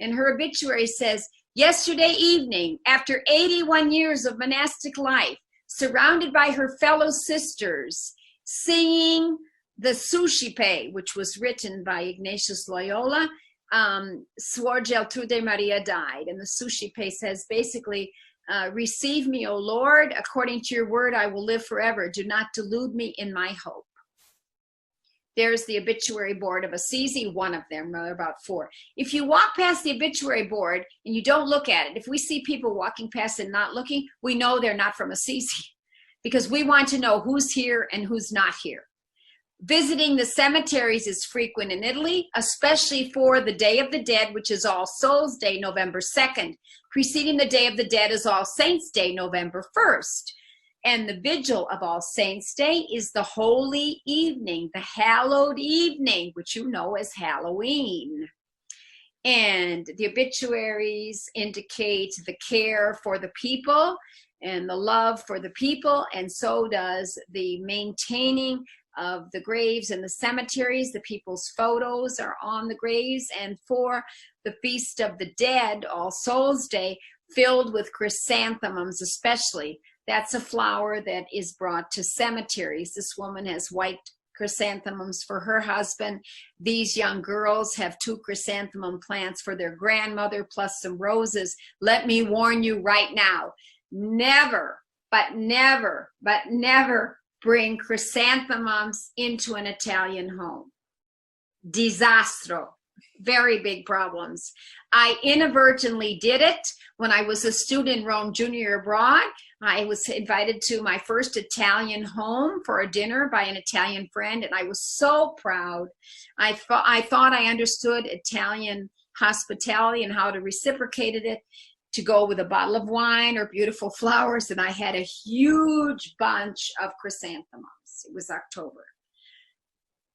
And her obituary says, yesterday evening, after 81 years of monastic life, surrounded by her fellow sisters, singing the Suscipe, which was written by Ignatius Loyola, Suor Geltrude Maria died. And the Suscipe says basically, receive me, O Lord, according to your word, I will live forever. Do not delude me in my hope. There's the obituary board of Assisi, one of them, about 4. If you walk past the obituary board and you don't look at it, if we see people walking past and not looking, we know they're not from Assisi, because we want to know who's here and who's not here. Visiting the cemeteries is frequent in Italy, especially for the Day of the Dead, which is All Souls Day, November 2nd. Preceding the Day of the Dead is All Saints Day, November 1st. And the vigil of All Saints Day is the holy evening, the hallowed evening, which you know as Halloween. And the obituaries indicate the care for the people and the love for the people, and so does the maintaining of the graves and the cemeteries. The people's photos are on the graves, and for the Feast of the Dead, All Souls Day, filled with chrysanthemums especially. That's a flower that is brought to cemeteries. This woman has white chrysanthemums for her husband. These young girls have 2 chrysanthemum plants for their grandmother, plus some roses. Let me warn you right now, never, but never, but never bring chrysanthemums into an Italian home. Disastro. Very big problems. I inadvertently did it when I was a student in Rome Junior abroad. I was invited to my first Italian home for a dinner by an Italian friend, and I was so proud. I thought I understood Italian hospitality and how to reciprocate it, to go with a bottle of wine or beautiful flowers, and I had a huge bunch of chrysanthemums. It was October.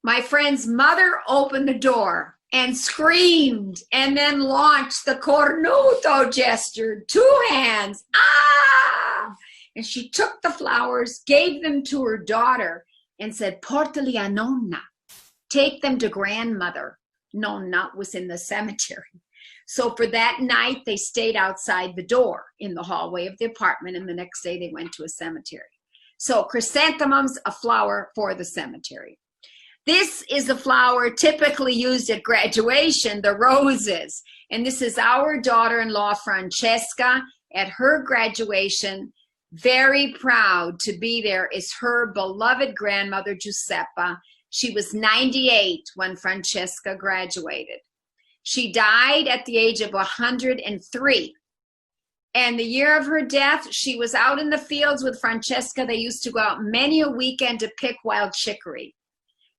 My friend's mother opened the door and screamed, and then launched the cornuto gesture, 2 hands, ah! And she took the flowers, gave them to her daughter, and said, portali a nonna, take them to grandmother. Nonna was in the cemetery. So for that night, they stayed outside the door in the hallway of the apartment, and the next day they went to a cemetery. So chrysanthemums, a flower for the cemetery. This is a flower typically used at graduation, the roses. And this is our daughter-in-law, Francesca, at her graduation. Very proud to be there is her beloved grandmother, Giuseppa. She was 98 when Francesca graduated. She died at the age of 103. And the year of her death, she was out in the fields with Francesca. They used to go out many a weekend to pick wild chicory.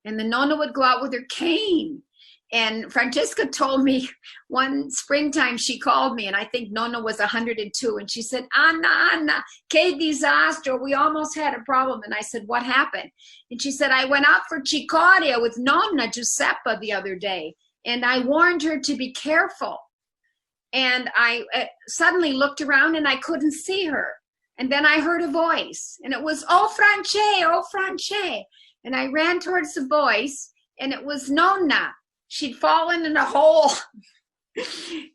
And the nonna would go out with her cane. And Francesca told me one springtime she called me, and I think Nonna was 102, and she said, Anna, che disastro, we almost had a problem. And I said, what happened? And she said, I went out for cicoria with Nonna Giuseppa the other day, and I warned her to be careful. And I suddenly looked around and I couldn't see her. And then I heard a voice, and it was, oh, France, oh, France. And I ran towards the voice, and it was Nonna. She'd fallen in a hole.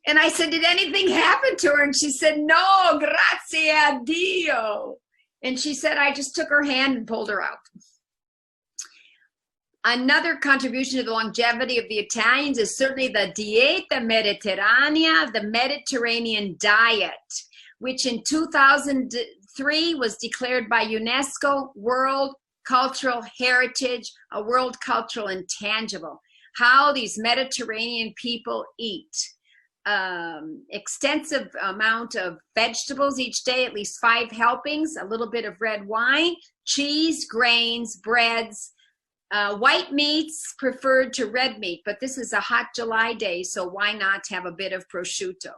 And I said, did anything happen to her? And she said, no, grazie a Dio. And she said, I just took her hand and pulled her out. Another contribution to the longevity of the Italians is certainly the Dieta Mediterranea, the Mediterranean diet, which in 2003 was declared by UNESCO World Cultural Heritage, a world cultural intangible. How these Mediterranean people eat. Extensive amount of vegetables each day, at least 5 helpings, a little bit of red wine, cheese, grains, breads, white meats preferred to red meat, but this is a hot July day, so why not have a bit of prosciutto?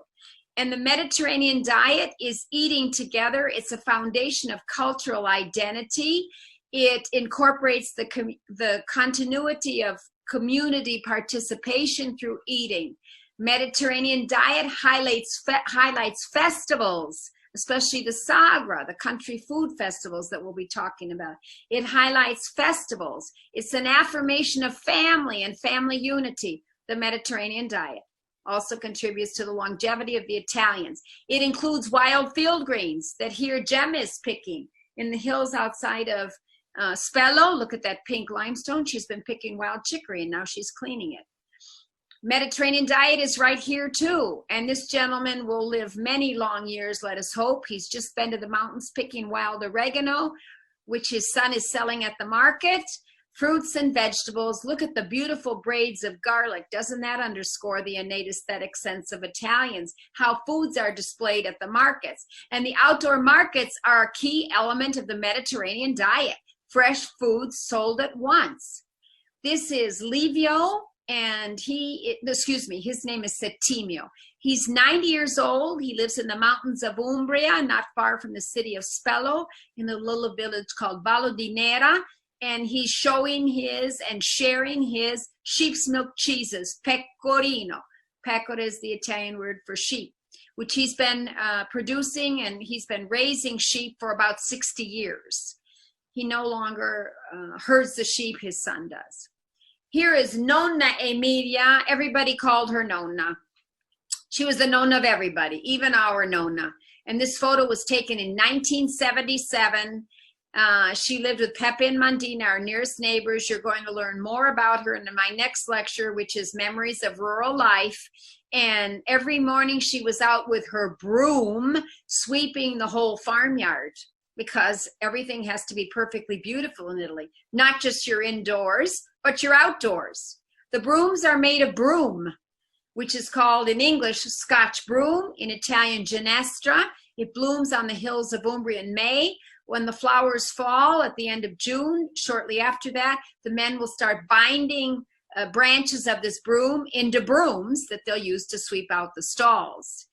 And the Mediterranean diet is eating together. It's a foundation of cultural identity. It incorporates the continuity of community participation through eating. Mediterranean diet highlights festivals, especially the Sagra, the country food festivals that we'll be talking about. It highlights festivals. It's an affirmation of family and family unity. The Mediterranean diet also contributes to the longevity of the Italians. It includes wild field greens that here Jem is picking in the hills outside of Spello. Look at that pink limestone. She's been picking wild chicory and now she's cleaning it. Mediterranean diet is right here too. And this gentleman will live many long years, let us hope. He's just been to the mountains picking wild oregano, which his son is selling at the market. Fruits and vegetables. Look at the beautiful braids of garlic. Doesn't that underscore the innate aesthetic sense of Italians? How foods are displayed at the markets. And the outdoor markets are a key element of the Mediterranean diet. Fresh foods sold at once. This is Livio, and his name is Settimio. He's 90 years old. He lives in the mountains of Umbria, not far from the city of Spello, in a little village called Vallo di Nera, and he's showing his and sharing his sheep's milk cheeses, pecorino. Pecora is the Italian word for sheep, which he's been producing, and he's been raising sheep for about 60 years. He no longer herds the sheep, his son does. Here is Nonna Emilia. Everybody called her Nonna. She was the Nonna of everybody, even our Nonna. And this photo was taken in 1977. She lived with Pepe and Mandina, our nearest neighbors. You're going to learn more about her in my next lecture, which is Memories of Rural Life. And every morning she was out with her broom, sweeping the whole farmyard, because everything has to be perfectly beautiful in Italy. Not just your indoors, but your outdoors. The brooms are made of broom, which is called in English Scotch broom, in Italian Ginestra. It blooms on the hills of Umbria in May. When the flowers fall at the end of June, shortly after that, the men will start binding branches of this broom into brooms that they'll use to sweep out the stalls.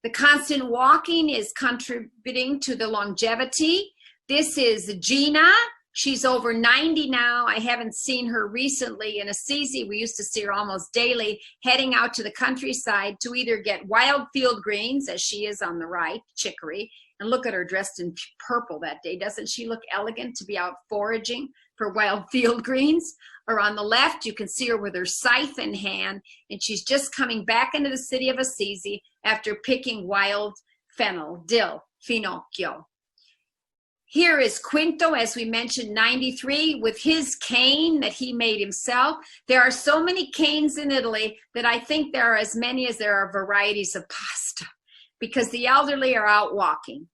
The constant walking is contributing to the longevity. This is Gina. She's over 90 now. I haven't seen her recently in Assisi. We used to see her almost daily, heading out to the countryside to either get wild field greens, as she is on the right, chicory. And look at her dressed in purple that day. Doesn't she look elegant to be out foraging for wild field greens? Or on the left, you can see her with her scythe in hand, and she's just coming back into the city of Assisi after picking wild fennel, dill, finocchio. Here is Quinto, as we mentioned, 93, with his cane that he made himself. There are so many canes in Italy that I think there are as many as there are varieties of pasta, because the elderly are out walking,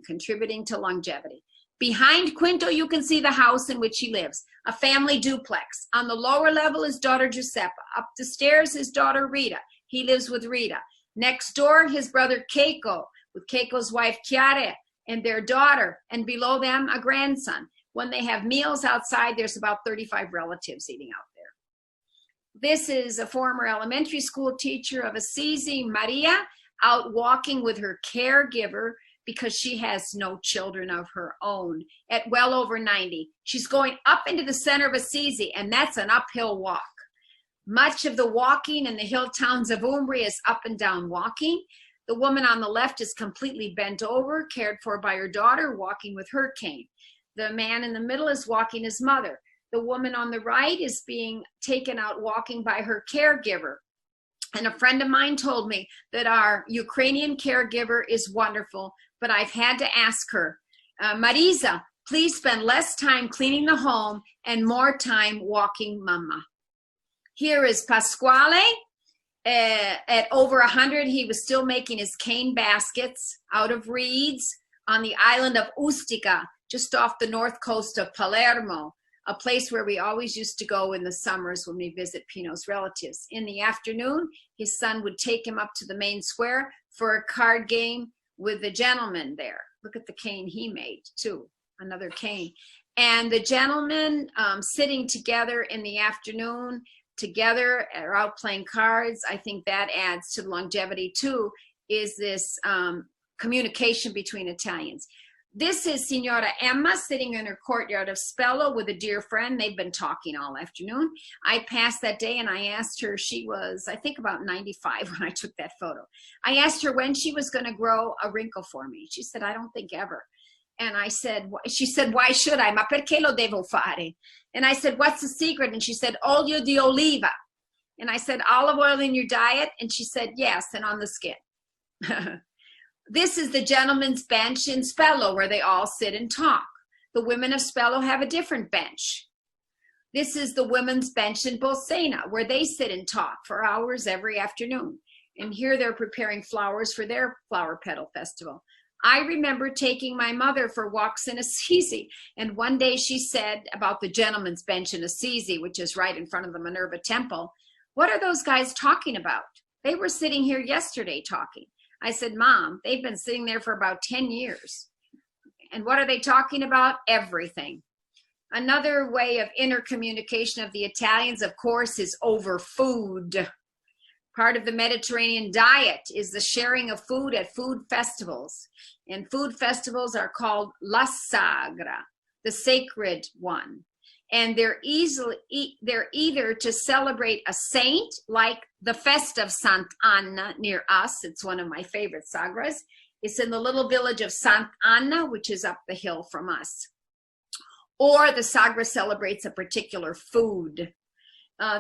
contributing to longevity. Behind Quinto, you can see the house in which he lives, a family duplex. On the lower level is daughter Giuseppa. Up the stairs, his daughter Rita. He lives with Rita. Next door, his brother Keiko, with Keiko's wife Chiara and their daughter, and below them, a grandson. When they have meals outside, there's about 35 relatives eating out there. This is a former elementary school teacher of Assisi, Maria, out walking with her caregiver because she has no children of her own at well over 90. She's going up into the center of Assisi, and that's an uphill walk. Much of the walking in the hill towns of Umbria is up and down walking. The woman on the left is completely bent over, cared for by her daughter, walking with her cane. The man in the middle is walking his mother. The woman on the right is being taken out walking by her caregiver. And a friend of mine told me that our Ukrainian caregiver is wonderful, but I've had to ask her, Marisa, please spend less time cleaning the home and more time walking mama. Here is Pasquale. At over 100, he was still making his cane baskets out of reeds on the island of Ustica, just off the north coast of Palermo, a place where we always used to go in the summers when we visit Pino's relatives. In the afternoon, his son would take him up to the main square for a card game with the gentleman there. Look at the cane he made, too, another cane. And the gentlemen sitting together in the afternoon, together or out playing cards, I think that adds to the longevity, too, is this communication between Italians. This is Signora Emma sitting in her courtyard of Spello with a dear friend. They've been talking all afternoon. I passed that day and I asked her, she was, I think, about 95 when I took that photo. I asked her when she was going to grow a wrinkle for me. She said, I don't think ever. And I said, she said, why should I? Ma perché lo devo fare? And I said, what's the secret? And she said, olio di oliva. And I said, olive oil in your diet? And she said, yes, and on the skin. This is the gentleman's bench in Spello where they all sit and talk. The women of Spello have a different bench. This is the women's bench in Bolsena where they sit and talk for hours every afternoon. And here they're preparing flowers for their flower petal festival. I remember taking my mother for walks in Assisi, and one day she said about the gentleman's bench in Assisi, which is right in front of the Minerva Temple, what are those guys talking about? They were sitting here yesterday talking. I said, Mom, they've been sitting there for about 10 years. And what are they talking about? Everything. Another way of intercommunication of the Italians, of course, is over food. Part of the Mediterranean diet is the sharing of food at food festivals. And food festivals are called La Sagra, the sacred one. And they're either to celebrate a saint, like the Festa of Sant'Anna near us. It's one of my favorite sagras. It's in the little village of Sant'Anna, which is up the hill from us. Or the sagra celebrates a particular food.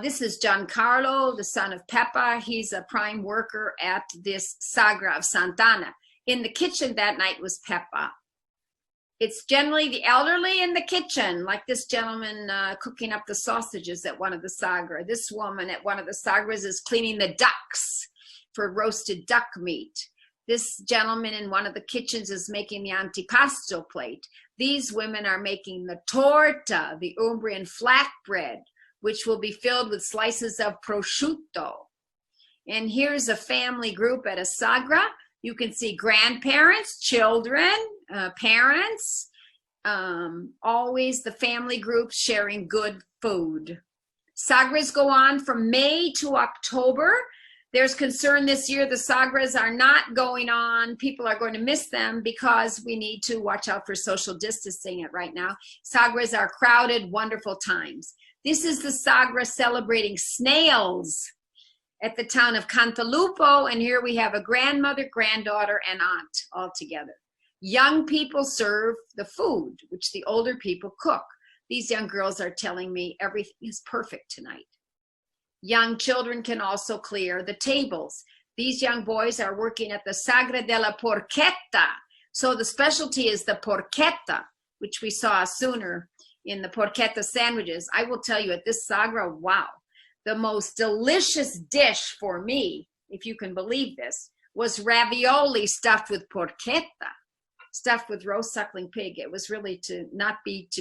This is Giancarlo, the son of Peppa. He's a prime worker at this Sagra of Sant'Anna. In the kitchen that night was Peppa. It's generally the elderly in the kitchen, like this gentleman cooking up the sausages at one of the Sagra. This woman at one of the Sagras is cleaning the ducks for roasted duck meat. This gentleman in one of the kitchens is making the antipasto plate. These women are making the torta, the Umbrian flatbread, which will be filled with slices of prosciutto. And here's a family group at a Sagra. You can see grandparents, children, parents, always the family group sharing good food. Sagras go on from May to October. There's concern this year the Sagras are not going on. People are going to miss them because we need to watch out for social distancing right now. Sagras are crowded, wonderful times. This is the Sagra celebrating snails at the town of Cantalupo, and here we have a grandmother, granddaughter, and aunt all together. Young people serve the food, which the older people cook. These young girls are telling me everything is perfect tonight. Young children can also clear the tables. These young boys are working at the Sagra della Porchetta. So the specialty is the porchetta, which we saw sooner in the porchetta sandwiches. I will tell you at this Sagra, wow. The most delicious dish for me, if you can believe this, was ravioli stuffed with porchetta, stuffed with roast suckling pig. It was really to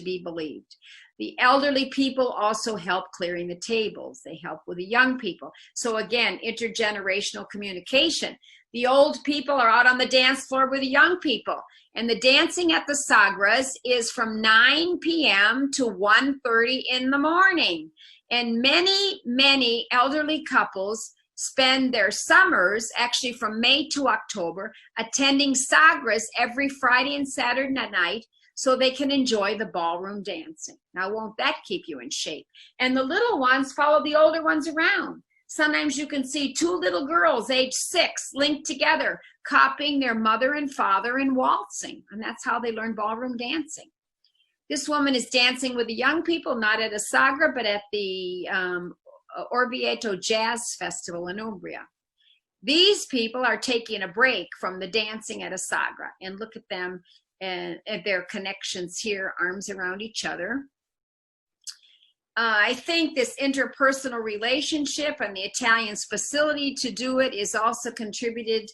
be believed. The elderly people also help clearing the tables. They help with the young people. So again, intergenerational communication. The old people are out on the dance floor with the young people. And the dancing at the Sagras is from 9 p.m. to 1:30 in the morning. And many, many elderly couples spend their summers, actually from May to October, attending Sagras every Friday and Saturday night so they can enjoy the ballroom dancing. Now, won't that keep you in shape? And the little ones follow the older ones around. Sometimes you can see two little girls, age 6, linked together, copying their mother and father in waltzing. And that's how they learn ballroom dancing. This woman is dancing with the young people, not at a Sagra, but at the Robichaud Jazz Festival in Umbria. These people are taking a break from the dancing at a Sagra. And look at them and their connections here, arms around each other. I think this interpersonal relationship and the Italians' facility to do it is also contributed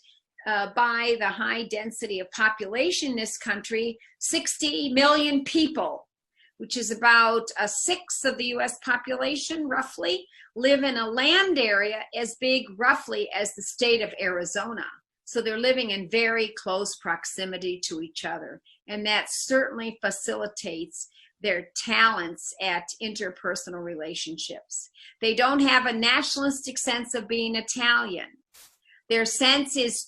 by the high density of population in this country. 60 million people, which is about a sixth of the US population roughly, live in a land area as big roughly as the state of Arizona. So they're living in very close proximity to each other. And that certainly facilitates their talents at interpersonal relationships. They don't have a nationalistic sense of being Italian. Their sense is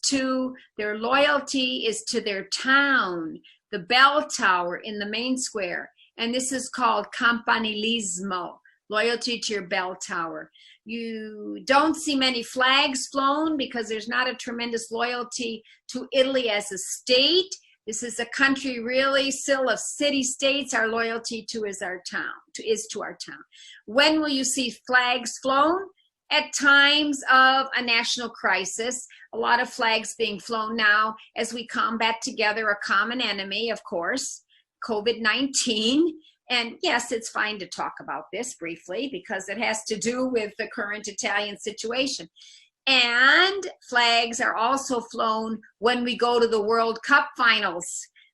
their loyalty is to their town, the bell tower in the main square. And this is called campanilismo, loyalty to your bell tower. You don't see many flags flown because there's not a tremendous loyalty to Italy as a state. This is a country really still of city-states. Our loyalty is to our town. When will you see flags flown? At times of a national crisis. A lot of flags being flown now as we combat together a common enemy, of course, COVID-19. And yes, it's fine to talk about this briefly because it has to do with the current Italian situation. And flags are also flown when we go to the World Cup finals.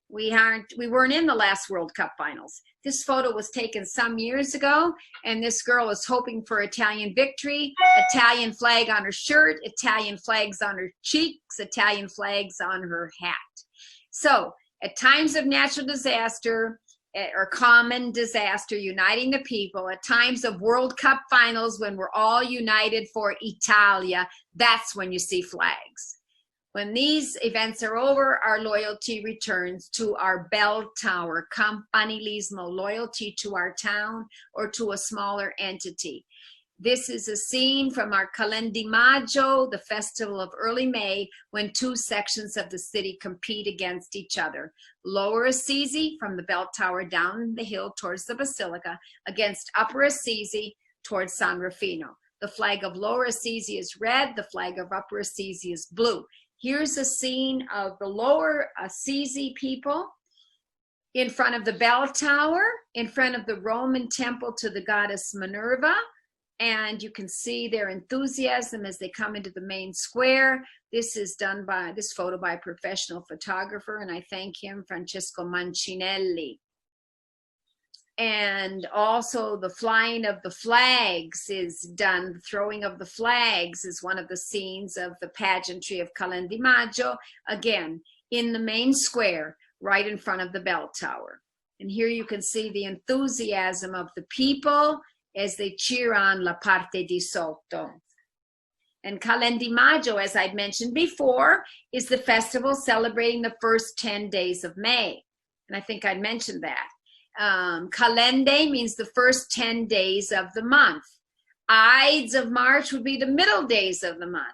We weren't in the last World Cup finals. This photo was taken some years ago, and this girl was hoping for Italian victory. Italian flag on her shirt, Italian flags on her cheeks, Italian flags on her hat. So at times of natural disaster, or common disaster, uniting the people, at times of World Cup finals when we're all united for Italia, that's when you see flags. When these events are over, our loyalty returns to our bell tower, campanilismo, loyalty to our town or to a smaller entity. This is a scene from our Calendimaggio, the festival of early May, when two sections of the city compete against each other. Lower Assisi from the bell tower down the hill towards the Basilica against Upper Assisi towards San Rufino. The flag of Lower Assisi is red, the flag of Upper Assisi is blue. Here's a scene of the Lower Assisi people in front of the bell tower, in front of the Roman temple to the goddess Minerva. And you can see their enthusiasm as they come into the main square. This is done by, this photo by a professional photographer, and I thank him, Francesco Mancinelli. And also the flying of the flags is done. The throwing of the flags is one of the scenes of the pageantry of Calendimaggio, again, in the main square, right in front of the bell tower. And here you can see the enthusiasm of the people as they cheer on La Parte di Sotto. And Calendimaggio, as I'd mentioned before, is the festival celebrating the first 10 days of May. And I think I'd mentioned that. Calende means the first 10 days of the month. Ides of March would be the middle days of the month.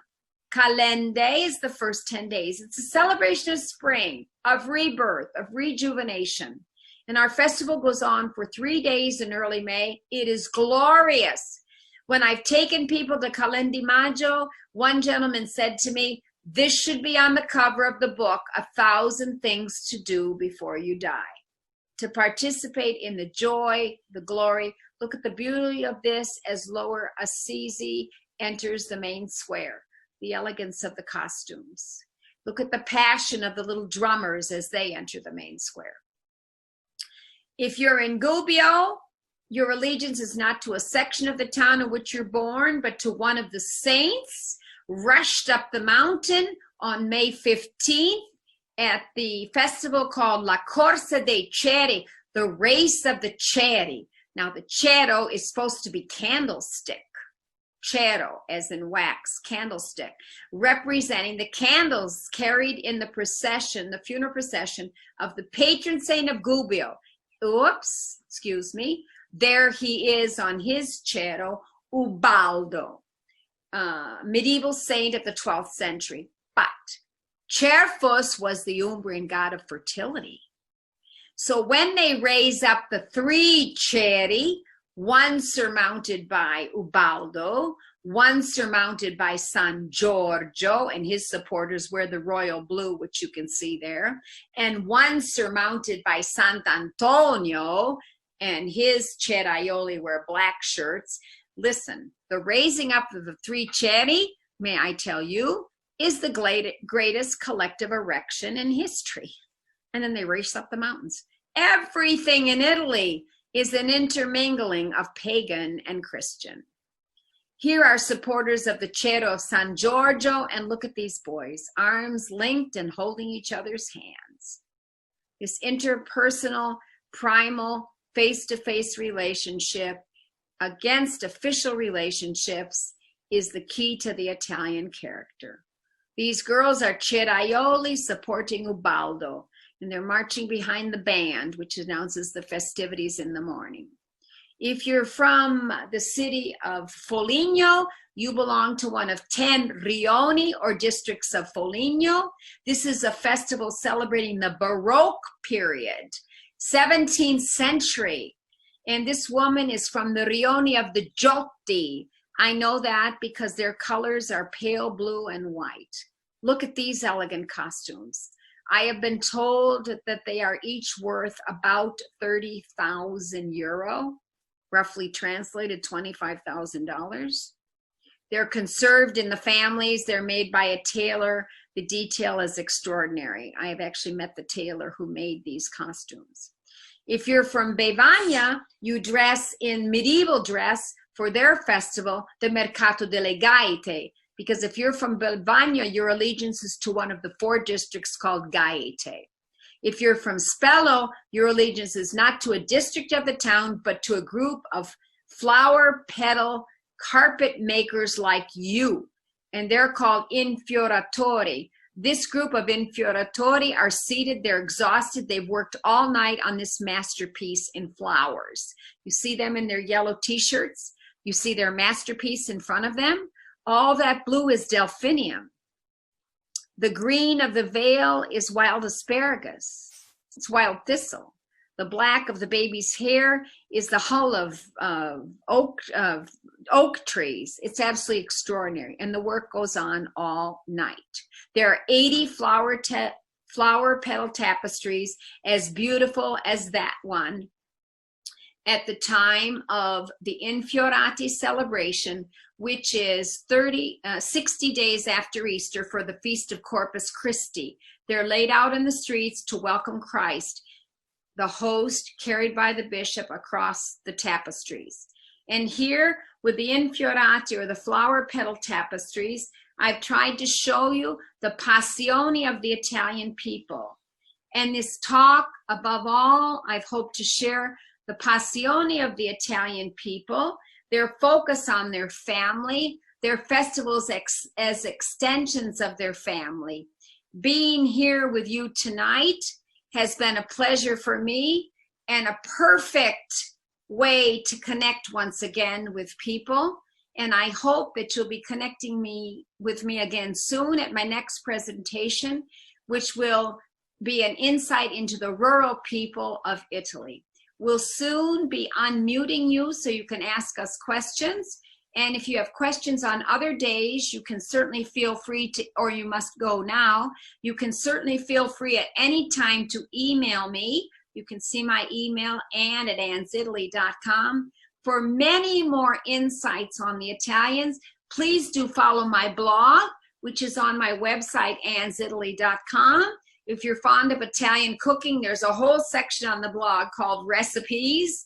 Calende is the first 10 days. It's a celebration of spring, of rebirth, of rejuvenation. And our festival goes on for 3 days in early May. It is glorious. When I've taken people to Calendimaggio, one gentleman said to me, this should be on the cover of the book, 1,000 Things to Do Before You Die. To participate in the joy, the glory. Look at the beauty of this as Lower Assisi enters the main square, the elegance of the costumes. Look at the passion of the little drummers as they enter the main square. If you're in Gubbio, Your allegiance is not to a section of the town in which you're born, but to one of the saints rushed up the mountain on May 15th at the festival called La Corsa dei Ceri, the race of the Ceri. Now, the cero is supposed to be candlestick. Cero, as in wax, candlestick, representing the candles carried in the procession, the funeral procession of the patron saint of Gubbio. Oops, excuse me. There he is on his cero, Ubaldo, medieval saint of the 12th century. But Cerfus was the Umbrian god of fertility. So when they raise up the 3 Ceri, one surmounted by Ubaldo, one surmounted by San Giorgio, and his supporters wear the royal blue, which you can see there, and one surmounted by Sant'Antonio, and his ceraioli wear black shirts. Listen, the raising up of the 3 Ceri, may I tell you, is the greatest collective erection in history. And then they race up the mountains. Everything in Italy is an intermingling of pagan and Christian. Here are supporters of the Cero of San Giorgio, and look at these boys, arms linked and holding each other's hands. This interpersonal, primal, face-to-face relationship against official relationships is the key to the Italian character. These girls are ceraioli supporting Ubaldo, and they're marching behind the band, which announces the festivities in the morning. If you're from the city of Foligno, you belong to one of 10 rioni or districts of Foligno. This is a festival celebrating the Baroque period, 17th century. And this woman is from the rioni of the Giotti. I know that because their colors are pale blue and white. Look at these elegant costumes. I have been told that they are each worth about 30,000 euro, roughly translated $25,000. They're conserved in the families. They're made by a tailor. The detail is extraordinary. I have actually met the tailor who made these costumes. If you're from Bevagna, you dress in medieval dress for their festival, the Mercato delle Gaete. Because if you're from Bevagna, your allegiance is to one of the 4 districts called Gaete. If you're from Spello, your allegiance is not to a district of the town, but to a group of flower petal carpet makers like you. And they're called infioratori. This group of infioratori are seated, they're exhausted, they've worked all night on this masterpiece in flowers. You see them in their yellow t-shirts. You see their masterpiece in front of them. All that blue is delphinium. The green of the veil is wild asparagus. It's wild thistle. The black of the baby's hair is the hull of oak trees. It's absolutely extraordinary. And the work goes on all night. There are 80 flower petal tapestries as beautiful as that one at the time of the Infiorati celebration, which is 60 days after Easter for the Feast of Corpus Christi. They're laid out in the streets to welcome Christ, the host carried by the bishop across the tapestries. And here with the Infiorati, or the flower petal tapestries, I've tried to show you the passione of the Italian people. And this talk, above all, I've hoped to share the passione of the Italian people, their focus on their family, their festivals as extensions of their family. Being here with you tonight has been a pleasure for me and a perfect way to connect once again with people. And I hope that you'll be connecting with me again soon at my next presentation, which will be an insight into the rural people of Italy. We'll soon be unmuting you so you can ask us questions. And if you have questions on other days, you can certainly feel free to, or you must go now, you can certainly feel free at any time to email me. You can see my email, ann@annsitaly.com. For many more insights on the Italians, please do follow my blog, which is on my website, annsitaly.com. If you're fond of Italian cooking, there's a whole section on the blog called recipes.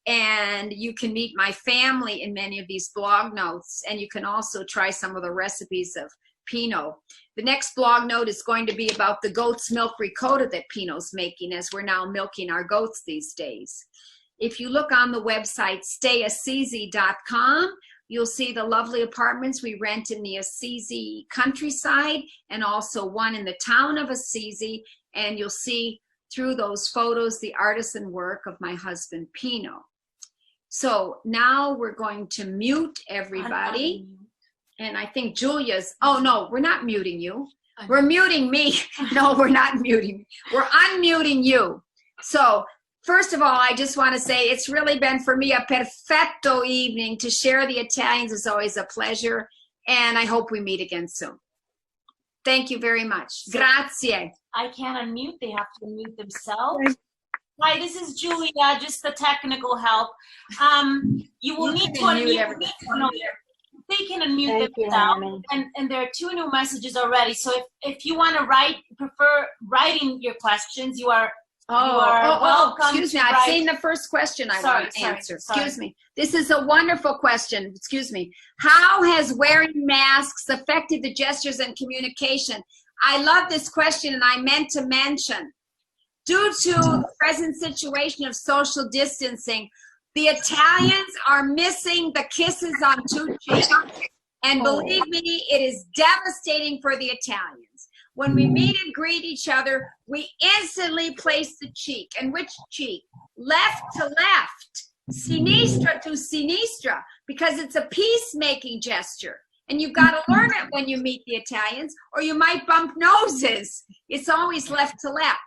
And you can meet my family in many of these blog notes, and you can also try some of the recipes of Pinot. The next blog note is going to be about the goat's milk ricotta that Pinot's making, as we're now milking our goats these days. If you look on the website stayassisi.com, you'll see the lovely apartments we rent in the Assisi countryside, and also one in the town of Assisi, and you'll see through those photos the artisan work of my husband Pinot. So now we're going to mute everybody. And I think Julia's, oh no, we're not muting you. We're muting me. No, we're not muting. We're unmuting you. So first of all, I just want to say it's really been for me a perfetto evening. To share the Italians is always a pleasure. And I hope we meet again soon. Thank you very much. Grazie. I can't unmute. They have to unmute themselves. Hi, this is Julia, just the technical help. You will need to unmute. They can unmute themselves. And there are 2 new messages already. So if you want to prefer writing your questions, you are welcome. Excuse me, I've seen the first question I want to answer. Excuse me. This is a wonderful question. Excuse me. How has wearing masks affected the gestures and communication? I love this question, and I meant to mention, due to the present situation of social distancing, the Italians are missing the kisses on 2 cheeks. And believe me, it is devastating for the Italians. When we meet and greet each other, we instantly place the cheek. And which cheek? Left to left, sinistra to sinistra, because it's a peacemaking gesture. And you've got to learn it when you meet the Italians, or you might bump noses. It's always left to left.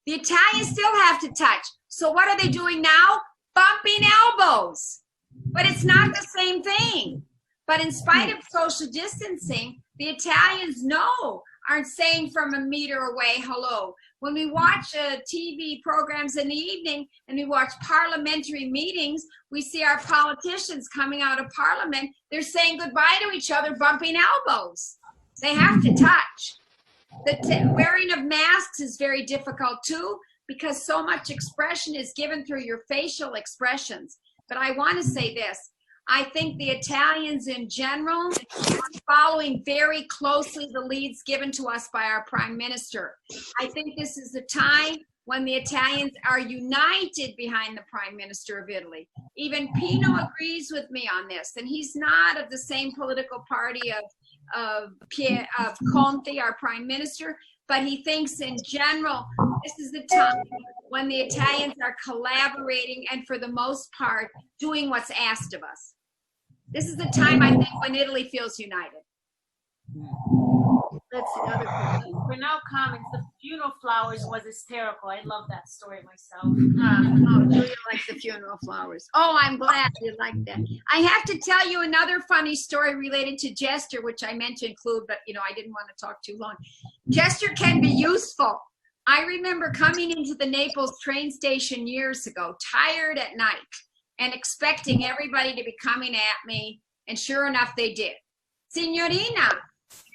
The Italians still have to touch. So what are they doing now? Bumping elbows. But it's not the same thing. But in spite of social distancing, the Italians aren't saying from a meter away, hello. When we watch TV programs in the evening and we watch parliamentary meetings, we see our politicians coming out of parliament. They're saying goodbye to each other, bumping elbows. They have to touch. The wearing of masks is very difficult too, because so much expression is given through your facial expressions. But I want to say this. I think the Italians in general are following very closely the leads given to us by our Prime Minister. I think this is the time when the Italians are united behind the Prime Minister of Italy. Even Pino agrees with me on this, and he's not of the same political party of Conte, our Prime Minister, but he thinks in general this is the time when the Italians are collaborating and for the most part doing what's asked of us. This is the time, I think, when Italy feels united. That's the other question. For now comments, the funeral flowers was hysterical. I love that story myself. Oh, Julia likes the funeral flowers. Oh, I'm glad you like that. I have to tell you another funny story related to gesture, which I meant to include, but I didn't want to talk too long. Gesture can be useful. I remember coming into the Naples train station years ago, tired at night, and expecting everybody to be coming at me, and sure enough, they did. Signorina,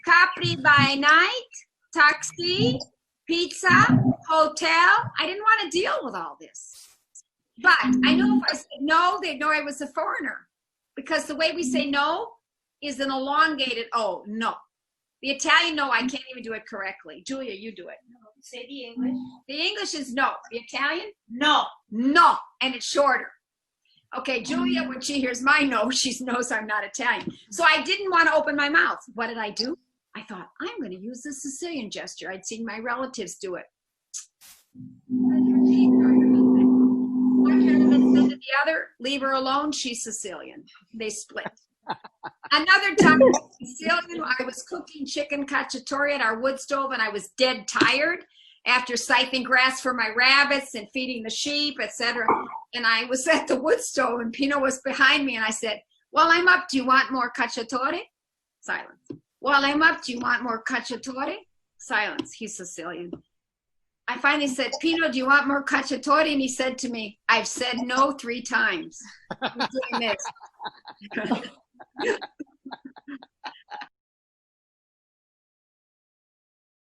Capri by night, taxi, pizza, hotel. I didn't want to deal with all this. But I know if I said no, they'd know I was a foreigner, because the way we say no is an elongated oh, no. The Italian no, I can't even do it correctly. Julia, you do it. No, say the English. The English is no. The Italian? No. No, and it's shorter. Okay, Julia, when she hears my no, she knows I'm not Italian. So I didn't want to open my mouth. What did I do? I thought, I'm going to use the Sicilian gesture. I'd seen my relatives do it. One gentleman said to the other, leave her alone, she's Sicilian. They split. Another time, Sicilian, I was cooking chicken cacciatore at our wood stove, and I was dead tired after siphoning grass for my rabbits and feeding the sheep, etc. And I was at the wood stove, and Pino was behind me, and I said, while I'm up, do you want more cacciatore? Silence. While I'm up, do you want more cacciatore? Silence. He's Sicilian. I finally said, Pino, do you want more cacciatore? And he said to me, I've said no 3 times. He's doing this.